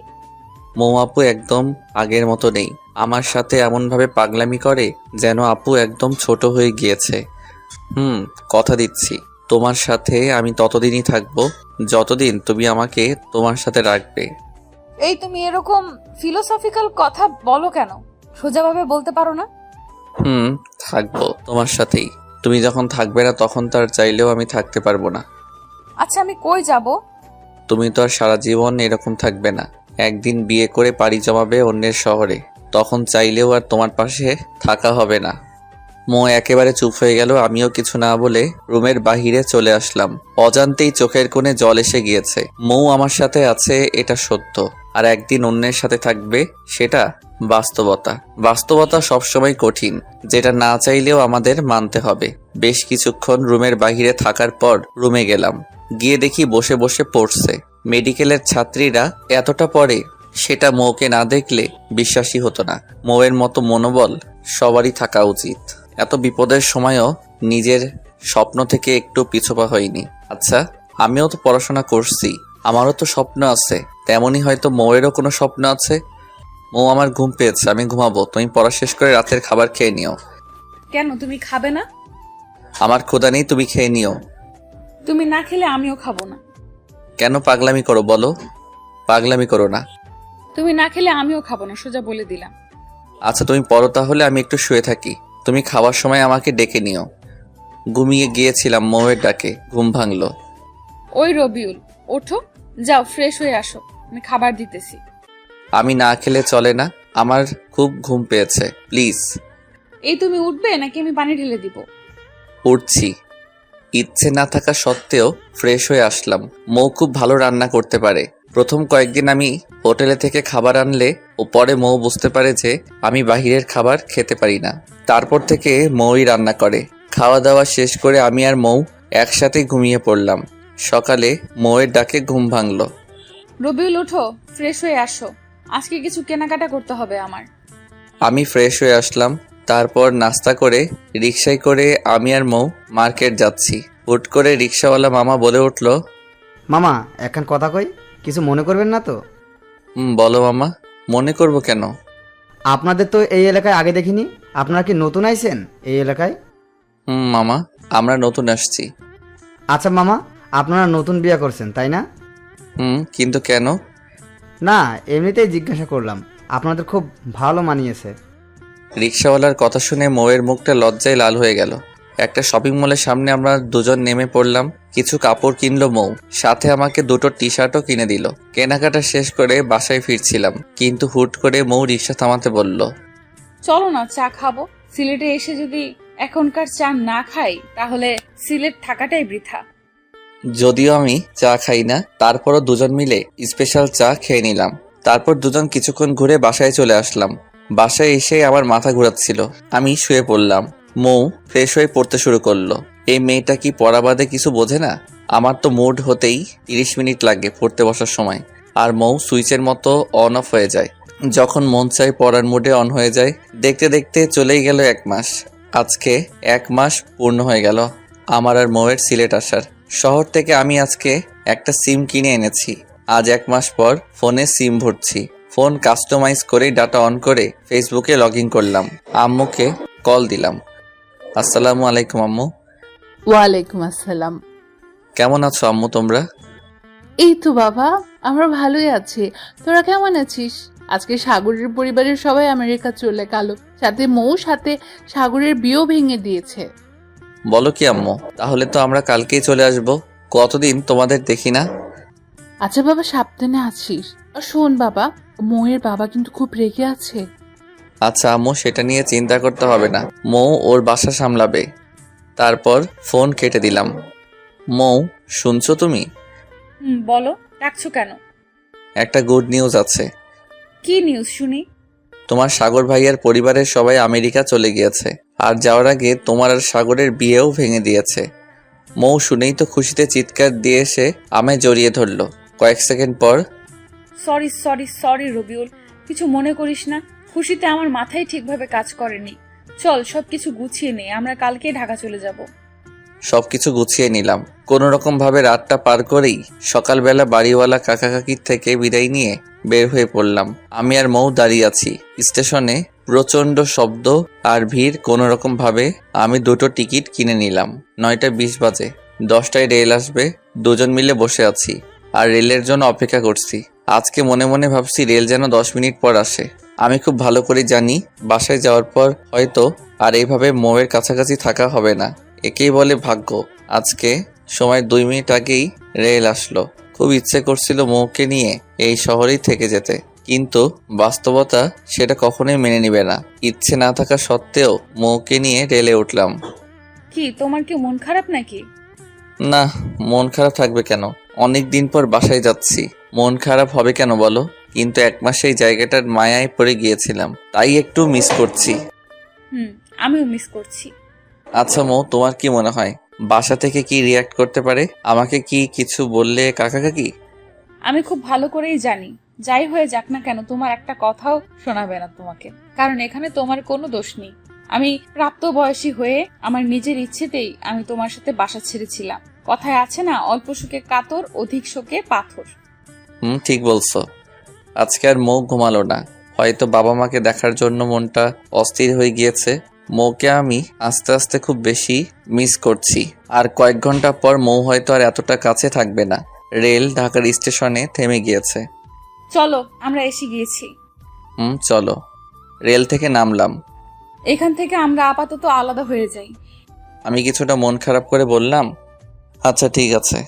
মৌ আপু একদম আগের মতো নেই। আমার সাথে এমনভাবে পাগলামি করে যেন আপু একদম ছোট হয়ে গিয়েছে। কথা দিচ্ছি তোমার সাথে আমি ততদিনই থাকবো যতদিন তুমি আমাকে তোমার সাথে রাখবে। এই তুমি এরকম ফিলোসফিক্যাল কথা বলো কেন? সোজাভাবে বলতে পারো না? থাকবো তোমার সাথেই। তুমি যখন থাকবে না তখন তার চাইলেও আমি থাকতে পারবো না। আচ্ছা আমি কই যাব? তুমি তো আর সারা জীবন এরকম থাকবে না। একদিন বিয়ে করে পাড়ি জমাবে অন্যের শহরে, তখন চাইলেও আর তোমার পাশে থাকা হবে না। মৌ একেবারে চুপ হয়ে গেল। আমিও কিছু না বলে রুমের বাহিরে চলে আসলাম। অজান্তেই চোখের কোণে জল এসে গিয়েছে। মৌ আমার সাথে আছে এটা সত্য, আর একদিন অন্যের সাথে থাকবে সেটা বাস্তবতা। বাস্তবতা সবসময় কঠিন, যেটা না চাইলেও আমাদের মানতে হবে। বেশ কিছুক্ষণ রুমের বাহিরে থাকার পর রুমে গেলাম। গিয়ে দেখি বসে বসে পড়ছে। মেডিকেলের ছাত্রীরা এতটা পড়ে সেটা মৌকে না দেখলে বিশ্বাসই হতো না। মৌয়ের মতো মনোবল সবারই থাকা উচিত। এত বিপদের সময়ও নিজের স্বপ্ন থেকে একটু পিছপা হয়নি। আচ্ছা, আমিও তো পড়াশোনা করছি, আমারও তো স্বপ্ন আছে। তেমনই হয়তো মৌয়েরও কোনো স্বপ্ন আছে। মৌ, আমার ঘুম পেয়েছে, আমি ঘুমাবো। তুমি পড়া শেষ করে রাতের খাবার খেয়ে নিও। কেন তুমি খাবে না? আমার ক্ষুধা নেই, তুমি খেয়ে নিও। তুমি না খেলে আমিও খাবো না। কেন পাগলামি করো বলো? পাগলামি করো না। তুমি না খেলে আমিও খাবো না, সোজা বলে দিলাম। আচ্ছা তুমি পড়ো তাহলে, আমি একটু শুয়ে থাকি। তুমি খাওয়ার সময় আমাকে ডেকে নিও। ঘুমিয়ে গিয়েছিলাম, মৌয়ের ডাকে ঘুম ভাঙলো। ওই রবিউল, ওঠো, যাও ফ্রেশ হয়ে আসো, আমি খাবার দিতেছি। আমি না খেলে চলে না, আমার খুব ঘুম পেয়েছে, প্লিজ। এই তুমি উঠবে নাকি আমি পানি ঢেলে দিব? উঠছি। ইচ্ছে না থাকা সত্ত্বেও ফ্রেশ হয়ে আসলাম। মৌ খুব ভালো রান্না করতে পারে। প্রথম কয়েকদিন আমি হোটেলে থেকে খাবার আনলে ও পরে মৌ বুঝতে পারে যে আমি বাহিরের খাবার খেতে পারি না। তারপর থেকে মৌই রান্না করে। খাওয়া দাওয়া শেষ করে আমি আর মৌ একসাথে ঘুমিয়ে পড়লাম। সকালে মৌয়ের ডাকে ঘুম ভাঙলো। রবিউল, ওঠো, ফ্রেশ হয়ে আসো, আজকে কিছু কেনাকাটা করতে হবে আমার। আমি ফ্রেশ হয়ে আসলাম। তারপর নাস্তা করে রিকশায় করে আমি আর মৌ মার্কেট যাচ্ছি। হুট করে রিকশাওয়ালা মামা বলে উঠল, মামা এখন কথা কই, কিছু মনে করবেন না তো? বলো মামা। মনে করব কেন? আপনাদের তো এই এলাকায় আগে দেখিনি, আপনারা কি নতুন আইছেন এই এলাকায়? মামা, আমরা নতুন আসছি। আচ্ছা মামা, আপনারা নতুন বিয়ে করছেন তাই না? কিন্তু কেন? না, এমনিতেই জিজ্ঞাসা করলাম, আপনাদের খুব ভালো মানিয়েছে। রিকশাওয়ালার কথা শুনে মৌয়ের মুখটা লজ্জায় লাল হয়ে গেল। একটা শপিং মলের সামনে আমরা দুজন নেমে পড়লাম। কিছু কাপড় কিনলো মৌ, সাথে আমাকে দুটো টি শার্টও কিনে দিল। কেনাকাটা শেষ করে বাসায় ফিরছিলাম, কিন্তু হুট করে মৌ রিকশা থামাতে বলল, চলো না চা খাবো। সিলেটে এসে যদি এখনকার চা না খাই তাহলে সিলেট থাকাটাই বৃথা। যদিও আমি চা খাই না, তারপরও দুজন মিলে স্পেশাল চা খেয়ে নিলাম। তারপর দুজন কিছুক্ষণ ঘুরে বাসায় চলে আসলাম। বাসায় এসে আমার মাথা ঘোরাচ্ছিল, আমি শুয়ে পড়লাম। মৌ ফ্রেশ হয়ে পড়তে শুরু করলো। এই মেয়েটা কি পড়া বাদে কিছু বোঝে না? আমার তো মুড হতেই 30 মিনিট লাগে পড়তে বসার সময়, আর মৌ সুইচের মতো অন অফ হয়ে যায়। যখন মন চাই পড়ার মুডে অন হয়ে যায়। দেখতে দেখতে চলেই গেল 1 মাস। আজকে 1 মাস পূর্ণ হয়ে গেল আমার আর মৌয়ের সিলেট আসার। শহর থেকে আমি আজকে একটা সিম কিনে এনেছি। আজ 1 মাস পর ফোনে সিম ভরছি। ফোন কাস্টমাইজ করে ডাটা অন করে ফেসবুকে লগ ইন করলাম। আম্মুকে কল দিলাম। আসসালামু আলাইকুম আম্মু। ওয়ালাইকুম আসসালাম। কেমন আছো আম্মু তোমরা? এই তো বাবা, আমরা ভালোই আছি। তোরা কেমন আছিস? আজকে সাগরের পরিবারের সবাই আমেরিকা চলে গেল, সাথে মৌ, সাথে সাগরের বিয়েও ভেঙে দিয়েছে। বলো কি আম্মু? তাহলে তো আমরা কালকেই চলে আসব। কতদিন তোমাদের দেখি না। আচ্ছা বাবা, সাবধানে আছিস। আর শোন বাবা, মৌয়ের বাবা কিন্তু খুব রেগে আছে। আচ্ছা আম্মু, সেটা নিয়ে চিন্তা করতে হবে না, মৌ ওর বাসা সামলাবে। তারপর ফোন কেটে দিলাম। মৌ, শুনছো তুমি? বলো, ডাকছো কেন? একটা গুড নিউজ আছে। কি নিউজ শুনি? তোমার সাগর ভাইয়ার পরিবারের সবাই আমেরিকা চলে গিয়েছে, আর যাওয়ার আগে তোমার আর সাগরের বিয়েও ভেঙে দিয়েছে। মৌ শুনেই তো খুশিতে চিৎকার দিয়ে এসে আমায় জড়িয়ে ধরলো। কয়েক সেকেন্ড পর, সরি সরি সরি রবিউল, কিছু মনে করিস না। খুশিতে আমার মাথায় ঠিকভাবে কাজ করেনি। চল সবকিছু গুছিয়ে নে, আমরা কালকে ঢাকা চলে যাব। সবকিছু গুছিয়ে নিলাম। কোনো রকম ভাবে রাতটা পার করেই সকালবেলা বাড়িওয়ালা কাকা কাকির থেকে বিদায় নিয়ে বের হয়ে পড়লাম। আমি আর মৌ দাঁড়িয়ে আছি স্টেশনে। প্রচন্ড শব্দ আর ভিড়। কোনো রকম ভাবে আমি দুটো টিকিট কিনে নিলাম। 9:20 বাজে, 10টায় রেল আসবে। দুজন মিলে বসে আছি আর রেলের জন্য অপেক্ষা করছি। আজকে মনে মনে ভাবছি রেল যেন 10 মিনিট পর আসে। আমি খুব ভালো করে জানি বাসায় যাওয়ার পর হয়তো আর এইভাবে মৌয়ের কাছাকাছি থাকা হবে না। একেই বলে ভাগ্য। আজকে সময় 2 মিনিট আগেই রেল আসলো। খুব ইচ্ছে করছিল মৌকে নিয়ে এই শহরেই থেকে যেতে, কিন্তু বাস্তবতা সেটা কখনোই মেনে নিবে না। ইচ্ছে না থাকা সত্ত্বেও মৌকে নিয়ে রেলে উঠলাম। কি তোমার কি মন খারাপ নাকি? না, মন খারাপ থাকবে কেন? অনেক দিন পর বাসায় যাচ্ছি, মন খারাপ হবে কেন বলো? কিন্তু 1 মাসে এই জায়গাটার মায়ায় পড়ে গিয়েছিলাম, তাই একটু মিস করছি। আমিও মিস করছি। আচ্ছা মৌ, তোমার কি মনে হয় বাসা থেকে কি রিয়াক্ট করতে পারে? আমাকে কি কিছু বললে কাকা কাকি? আমি খুব ভালো করেই জানি, যাই হয়ে যাক না কেন তোমার একটা কথাও শোনাবে না তোমাকে, কারণ এখানে তোমার কোনো দোষ নেই। আমি প্রাপ্তবয়সী হয়ে আমার নিজের ইচ্ছেতেই আমি তোমার সাথে বাসা ছেড়েছিলাম। কথায় আছে না, অল্প শোকে কাতর, অধিক শোকে পাথর। ঠিক বলছো। আজকে আর মৌ ঘুমালো না। হয়তো বাবা মাকে দেখার জন্য মনটা অস্থির হয়ে গিয়েছে। মৌকে আমি আস্তে আস্তে খুব বেশি মিস করছি। আর কয়েক ঘন্টা পর মৌ হয়তো আর এতটা কাছে থাকবে না। রেল ঢাকার স্টেশনে থেমে গিয়েছে। চলো, আমরা এসে গিয়েছি। চলো। রেল থেকে নামলাম। এখান থেকে আমরা আপাতত আলাদা হয়ে যাই। আমি কিছুটা মন খারাপ করে বললাম, আচ্ছা ঠিক আছে।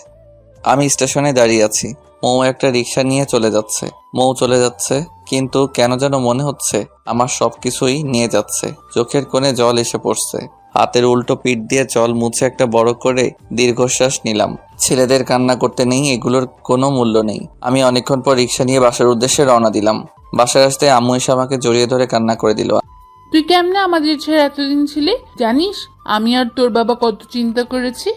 আমি স্টেশনে দাঁড়িয়ে আছি। মৌ একটা রিক্সা নিয়ে চলে যাচ্ছে। মৌ চলে যাচ্ছে, কিন্তু কেন যেন মনে হচ্ছে আমার সবকিছুই নিয়ে যাচ্ছে। চোখের কোণে জল এসে পড়ছে। হাতের উল্টো পিঠ দিয়ে জল মুছে একটা বড় করে দীর্ঘশ্বাস নিলাম। ছেলেদের কান্না করতে নেই, এগুলোর কোনো মূল্য নেই। আমি অনেকক্ষণ পর রিক্সা নিয়ে বাসার উদ্দেশ্যে রওনা দিলাম। বাসায় আসতে আম্মু এসে আমাকে জড়িয়ে ধরে কান্না করে দিল। তুই কেমনে আমাদের ছেড়ে এতদিন ছিলি জানিস? আমি আর তোর বাবা কত চিন্তা করেছি।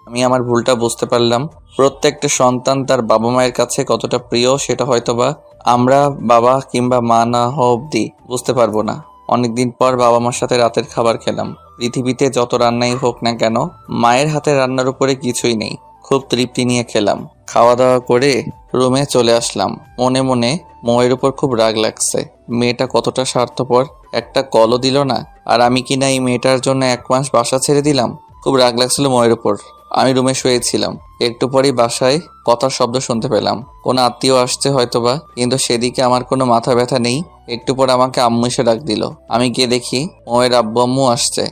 আমি আমার ভুলটা বুঝতে পারলাম। প্রত্যেকটা সন্তান তার বাবা মায়ের কাছে কতটা প্রিয় সেটা হয়তোবা আমরা বাবা কিংবা মা না হওয়া অব্দি বুঝতে পারবো না। অনেকদিন পর বাবা মার সাথে রাতের খাবার খেলাম। পৃথিবীতে যত রান্নাই হোক না কেন, মায়ের হাতের রান্নার উপরে কিছুই নেই। খুব তৃপ্তি নিয়ে খেলাম। খাওয়া দাওয়া করে রুমে চলে আসলাম। মনে মনে মৌয়ের উপর খুব রাগ লাগছে। মেয়েটা কতটা স্বার্থপর, একটা কলও দিল না। আর আমি কিনা এই মেয়েটার জন্য 1 মাস বাসা ছেড়ে দিলাম। খুব রাগ লাগছিল মৌয়ের উপর। আমি রুমে শুয়েছিলাম। একটু পরেই বাসায় কথার শব্দ শুনতে পেলাম। কোনো আত্মীয় আসছে হয়তোবা, কিন্তু সেদিকে আমার কোনো মাথা ব্যথা নেই। একটু পর আমাকে আম্মু এসে ডাক দিল। আমি গিয়ে দেখি মৌয়ের আব্বু আম্মু আসছে।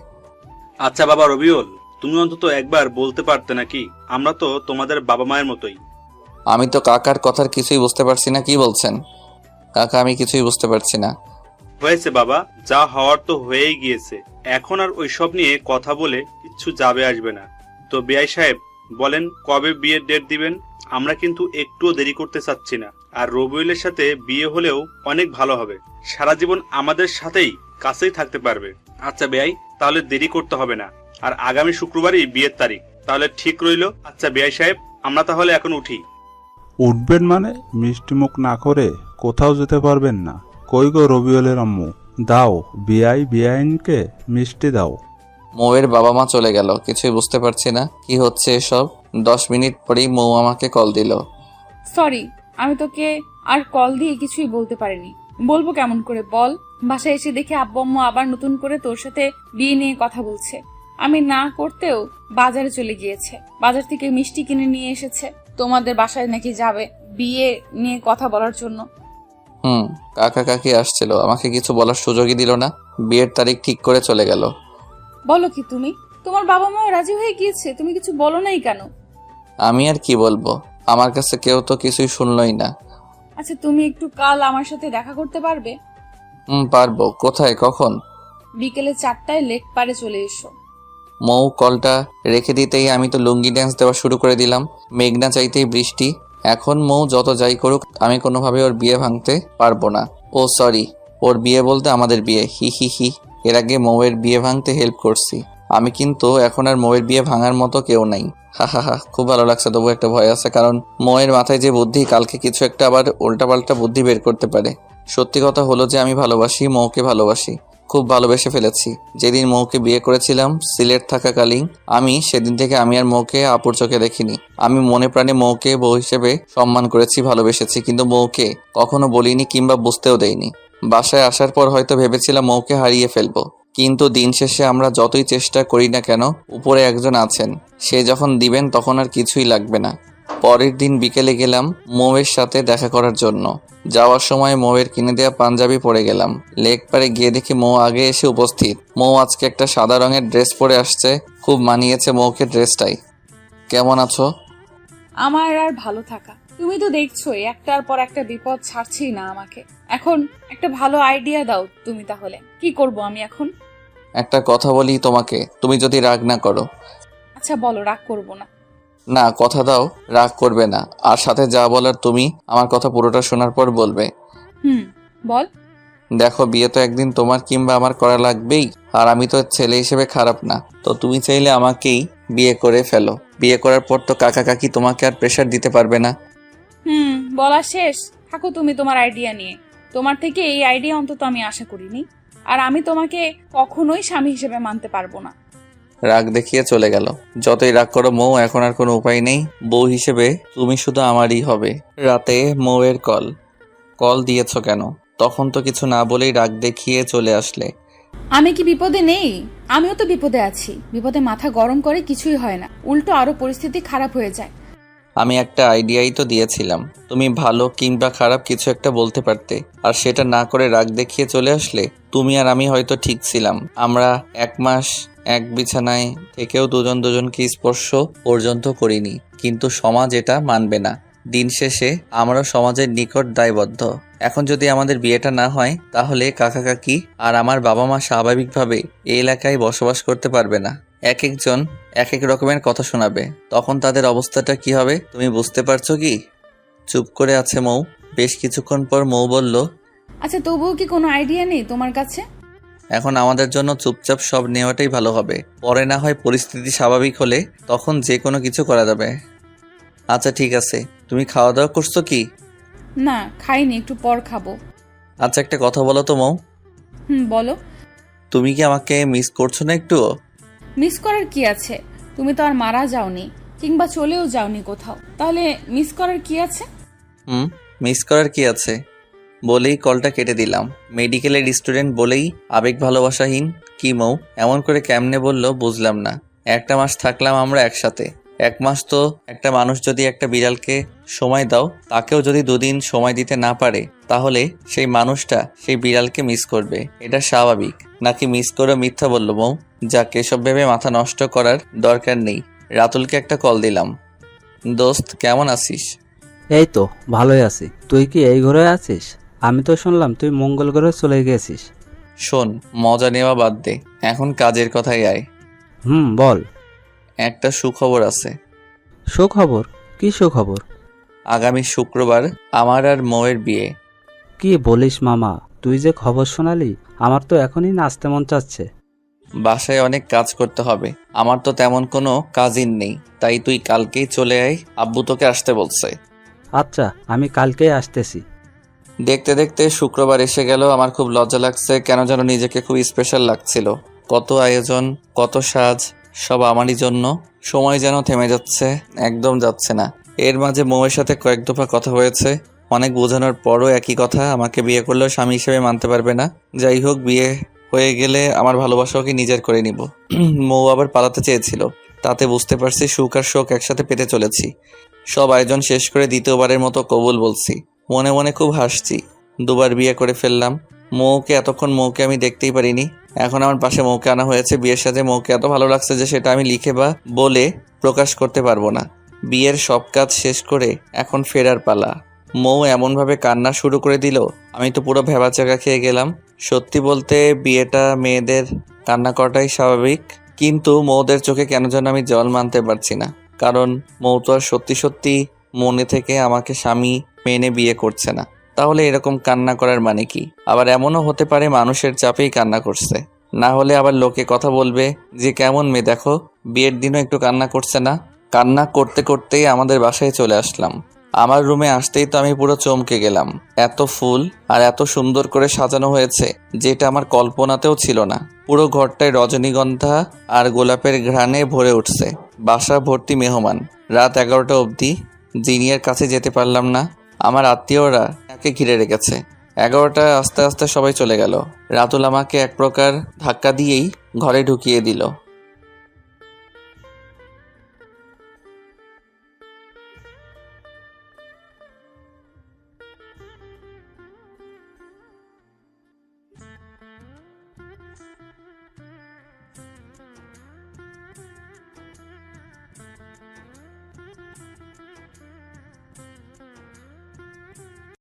আচ্ছা বাবা রবিউল, তুমি অন্তত একবার বলতে পারতে নাকি? আমরা তো তোমাদের বাবা মায়ের মতোই। আমি তো কাকার কথার কিছুই বুঝতে পারছি না। কি বলছেন কাকা? আমি কিছুই বুঝতে পারছি না। হয়েছে বাবা, যা হওয়ার তো হয়েই গিয়েছে। এখন আর ওইসব নিয়ে কথা বলে কিচ্ছু যাবে আসবে না। তো বিআই সাহেব বলেন, কবে বিয়ের ডেট দিবেন? আমরা কিন্তু একটুও দেরি করতে চাচ্ছি না। আর রবিউলের সাথে বিয়ে হলেও অনেক ভালো হবে। সারা জীবন আমাদের সাথেই কাছেই থাকতে পারবে। আচ্ছা বিআই, তাহলে দেরি করতে হবে না। আর আগামী শুক্রবারই বিয়ের তারিখ, তাহলে ঠিক রইল। আচ্ছা বিআই সাহেব, আমরা তাহলে এখন উঠি। উঠবেন মানে মিষ্টি মুখ না করে কোথাও যেতে পারবেন না। কই গো রবিউলের আম্মু, দাও বিআইনকে মিষ্টি দাও। মৌয়ের বাবা মা চলে গেল। কিছুই বুঝতে পারছি না কি হচ্ছে এসব। 10 মিনিট পরেই মৌ আমাকে কল দিল। সরি, আমি তোকে আর কল দিয়ে কিছুই বলতে পারিনি। বলবো কেমন করে বল? বাসায় এসে দেখে আব্বু আম্মু আবার নতুন করে তোর সাথে বিয়ে নিয়ে কথা বলছে। আমি না করতেও বাজারে চলে গিয়েছে। বাজার থেকে মিষ্টি কিনে নিয়ে এসেছে। তোমাদের বাসায় নাকি যাবে বিয়ে নিয়ে কথা বলার জন্য। কাকা কাকি আসছিল, আমাকে কিছু বলার সুযোগই দিল না। বিয়ের তারিখ ঠিক করে চলে গেল। বলো কি তুমি? তোমার বাবা মাও রাজি হয়ে গিয়েছে, তুমি কিছু বলো নাই কেন? আমি আর কি বলবো, আমার কাছে কেউ তো কিছুই শুনলই না। আচ্ছা, তুমি একটু কাল আমার সাথে দেখা করতে পারবে? পারবো। কোথায়, কখন? বিকেলে 4টায় লেক পারে চলে এসো। মৌ কলটা রেখে দিতেই আমি তো লুঙ্গি ড্যান্স দেওয়া শুরু করে দিলাম। মেঘনা চাইতেই বৃষ্টি। এখন মৌ যত যাই করুক, আমি কোনোভাবে ওর বিয়ে ভাঙতে পারবো না। ও সরি, ওর বিয়ে বলতে আমাদের বিয়ে। হি হি হি। এর আগে মৌয়ের বিয়ে ভাঙতে হেল্প করছি আমি, কিন্তু এখন আর মৌয়ের বিয়ে ভাঙার মতো কেউ নাই। হা হা হা। খুব ভালো লাগছে, তবু একটা ভয় আছে, কারণ মৌয়ের মাথায় যে বুদ্ধি, কালকে কিছু একটা আবার উল্টাপাল্টা বুদ্ধি বের করতে পারে। সত্যি কথা হলো যে আমি ভালোবাসি, মৌকে ভালোবাসি, খুব ভালোবেসে ফেলেছি। যেদিন মৌকে বিয়ে করেছিলাম সিলেট থাকাকালীন, আমি সেদিন থেকে আমি আর মৌকে আপুর চোখে দেখিনি। আমি মনে প্রাণে মৌকে বউ হিসেবে সম্মান করেছি, ভালোবেসেছি, কিন্তু মৌকে কখনো বলিনি কিংবা বুঝতেও দেইনি। বাসায় আসার পর হয়তো ভেবেছিলাম মৌকে হারিয়ে ফেলবো, কিন্তু দিন শেষে আমরা যতই চেষ্টা করি না কেন, উপরে একজন আছেন, সে যখন দিবেন তখন আর কিছুই লাগবে না। পরের দিন বিকেলে গেলাম মৌয়ের সাথে দেখা করার জন্য। যাওয়ার সময় মৌয়ের কিনে দেওয়া পাঞ্জাবি পরে গেলাম। লেক পারে গিয়ে দেখি মৌ আগে এসে উপস্থিত। মৌ আজকে একটা সাদা রঙের ড্রেস পরে আসছে, খুব মানিয়েছে মৌকে ড্রেসটাই। কেমন আছো? আমার আর ভালো থাকা, তুমি তো দেখছোই একটার পর একটা বিপদ ছাড়ছেই না আমাকে। এখন একটা ভালো আইডিয়া দাও তুমি, তাহলে কি করব আমি এখন? একটা কথা বলি তোমাকে, তুমি যদি রাগ না করো। আচ্ছা বলো, রাগ করব না। না, কথা দাও রাগ করবে না। আর সাথে যা বলার তুমি আমার কথা পুরোটা শোনার পর বলবে। বল। দেখো, বিয়ে তো একদিন তোমার কিংবা আমার করা লাগবেই। আর আমি তো ছেলে হিসেবে খারাপ না, তো তুমি চাইলে আমাকেই বিয়ে করে ফেলো। বিয়ে করার পর তো কাকা কাকি তোমাকে আর প্রেশার দিতে পারবে না। বলা শেষ। থাকো তুমি তোমার আইডিয়া নিয়ে। তোমার থেকে এই আইডিয়া অন্তত আমি আশা করিনি। আর আমি তোমাকে কখনোই স্বামী হিসেবে মানতে পারবো না। রাগ দেখিয়ে চলে গেল। যতই রাগ করো মৌ, এখন আর কোনো উপায় নেই। বউ হিসেবে তুমি শুধু আমারই হবে। রাতে মৌয়ের কল দিয়েছ কেন? তখন তো কিছু না বলেই রাগ দেখিয়ে চলে আসলে। আমি কি বিপদে নেই? আমিও তো বিপদে আছি। বিপদে মাথা গরম করে কিছুই হয় না, উল্টো আরো পরিস্থিতি খারাপ হয়ে যায়। আমি একটা আইডিয়াই তো দিয়েছিলাম, তুমি ভালো কিংবা খারাপ কিছু একটা বলতে পারতে, আর সেটা না করে রাগ দেখিয়ে চলে আসলে। তুমি আর আমি হয়তো ঠিক ছিলাম, আমরা 1 মাস এক বিছানায় থেকেও দুজন দুজনকে স্পর্শ পর্যন্ত করিনি, কিন্তু সমাজ এটা মানবে না। দিন শেষে আমরা সমাজের নিকট দায়বদ্ধ। এখন যদি আমাদের বিয়েটা না হয়, তাহলে কাকা কাকি আর আমার বাবা মা স্বাভাবিকভাবে এই এলাকায় বসবাস করতে পারবে না। এক একজন এক এক রকমের কথা শোনাবে, তখন তাদের অবস্থাটা কি হবে তুমি বুঝতে পারছো কি? চুপ করে আছে মৌ। বেশ কিছুক্ষণ পর মৌ বলল, আচ্ছা, তবুও কি কোনো আইডিয়া নেই তোমার কাছে? এখন আমাদের জন্য চুপচাপ সব নেওয়াটাই ভালো হবে। পরে না হয় পরিস্থিতি স্বাভাবিক হলে তখন যে কোনো কিছু করা যাবে। আচ্ছা ঠিক আছে, তুমি খাওয়া দাওয়া করছো কি? না, খাইনি, একটু পর খাবো। আচ্ছা একটা কথা বলো তো মৌ, বলো। তুমি কি আমাকে মিস করছো না একটুও? মিস করার কি আছে? তুমি তো আর মারা যাওনি, কিংবা চলেও যাওনি কোথাও, তাহলে মিস করার কি আছে? মিস করার কি আছে বলেই কলটা কেটে দিলাম। মেডিকেলের স্টুডেন্ট বলেই আবেগ ভালোবাসাহীন কি মৌ? এমন করে কেমনে বললো বুঝলাম না। 1 মাস থাকলাম আমরা একসাথে। 1 মাস তো একটা মানুষ যদি একটা বিড়ালকে সময় দাও, তাকেও যদি 2 দিন সময় দিতে না পারে, তাহলে সেই মানুষটা সেই বিড়ালকে মিস করবে। এটা স্বাভাবিক নাকি? মিস করে মিথ্যা বললো মৌ? যাক, এসব ভেবে মাথা নষ্ট করার দরকার নেই। রাতুলকে একটা কল দিলাম। দোস্ত কেমন আছিস? এই তো ভালোই আছি। তুই কি এই ঘরে আছিস? আমি তো শুনলাম তুই মঙ্গল গ্রহে চলে গেছিস। শোন, মজা নেওয়া বাদ দে, এখন কাজের কথাই আয়। বল। একটা সুখবর আছে। সুখবর? কি সুখবর? আগামী শুক্রবার আমার আর মৌয়ের বিয়ে। কি বলিস মামা, তুই যে খবর শোনালি, আমার তো এখনই নাচতে মন চাচ্ছে। বাসায় অনেক কাজ করতে হবে, আমার তো তেমন কোনো কাজিন নেই, তাই তুই কালকেই চলে আয়, আব্বু তোকে আসতে বলছে। আচ্ছা, আমি কালকেই আসতেছি। দেখতে দেখতে শুক্রবার এসে গেল। আমার খুব লজ্জা লাগছে, কেন যেন নিজেকে খুব স্পেশাল লাগছিল। কত আয়োজন, কত সাজ, সব আমারই জন্য। সময় যেন থেমে যাচ্ছে, একদম যাচ্ছে না। এর মাঝে মৌয়ের সাথে কয়েক দফা কথা হয়েছে। অনেক বোঝানোর পরও একই কথা, আমাকে বিয়ে করলেও স্বামী হিসেবে মানতে পারবে না। যাই হোক, বিয়ে হয়ে গেলে আমার ভালোবাসাকে নিজের করে নিব। মৌ আবার পালাতে চেয়েছিল, তাতে বুঝতে পারছি সুখ আর শোক একসাথে পেতে চলেছি। সব আয়োজন শেষ করে দ্বিতীয়বারের মতো কবুল বলছি। মনে মনে খুব হাসছি, 2 বার বিয়ে করে ফেললাম। এতক্ষণ মৌকে আমি দেখতেই পারিনি, এখন আমার পাশে মৌকে আনা হয়েছে। বিয়ের সাথে মৌকে এত ভালো লাগছে যে সেটা আমি লিখে বা বলে প্রকাশ করতে পারবো না। বিয়ের সব কাজ শেষ করে এখন ফেরার পালা। মৌ এমনভাবে কান্না শুরু করে দিল, আমি তো পুরো ভেবাচাকা খেয়ে গেলাম। সত্যি বলতে বিয়েটা মেয়েদের কান্না করাটাই স্বাভাবিক, কিন্তু মৌদের চোখে কেন যেন আমি জল মানতে পারছি না। কারণ মৌ তো আর সত্যি সত্যি মনে থেকে আমাকে স্বামী মেনে বিয়ে করছে না। তাহলে এরকম কান্না করার মানে কি? আবার এমনও হতে পারে মানুষের চাপেই কান্না করছে, না হলে আবার লোকে কথা বলবে যে কেমন মেয়ে দেখো, বিয়ের দিনও একটু কান্না করছে না। কান্না করতে করতেই আমাদের বাসায় চলে আসলাম। আমার রুমে আসতেই তো আমি পুরো চমকে গেলাম। এত ফুল আর এত সুন্দর করে সাজানো হয়েছে, যেটা আমার কল্পনাতেও ছিল না। পুরো ঘরটায় রজনীগন্ধা আর গোলাপের ঘ্রাণে ভরে উঠছে। বাসা ভর্তি মেহমান। রাত 11টা অবধি জিনিয়ার কাছে যেতে পারলাম না, আমার আত্মীয়রা একে ঘিরে রেখেছে। 11টা আস্তে আস্তে সবাই চলে গেল। রাতুল আমাকে এক প্রকার ধাক্কা দিয়েই ঘরে ঢুকিয়ে দিল।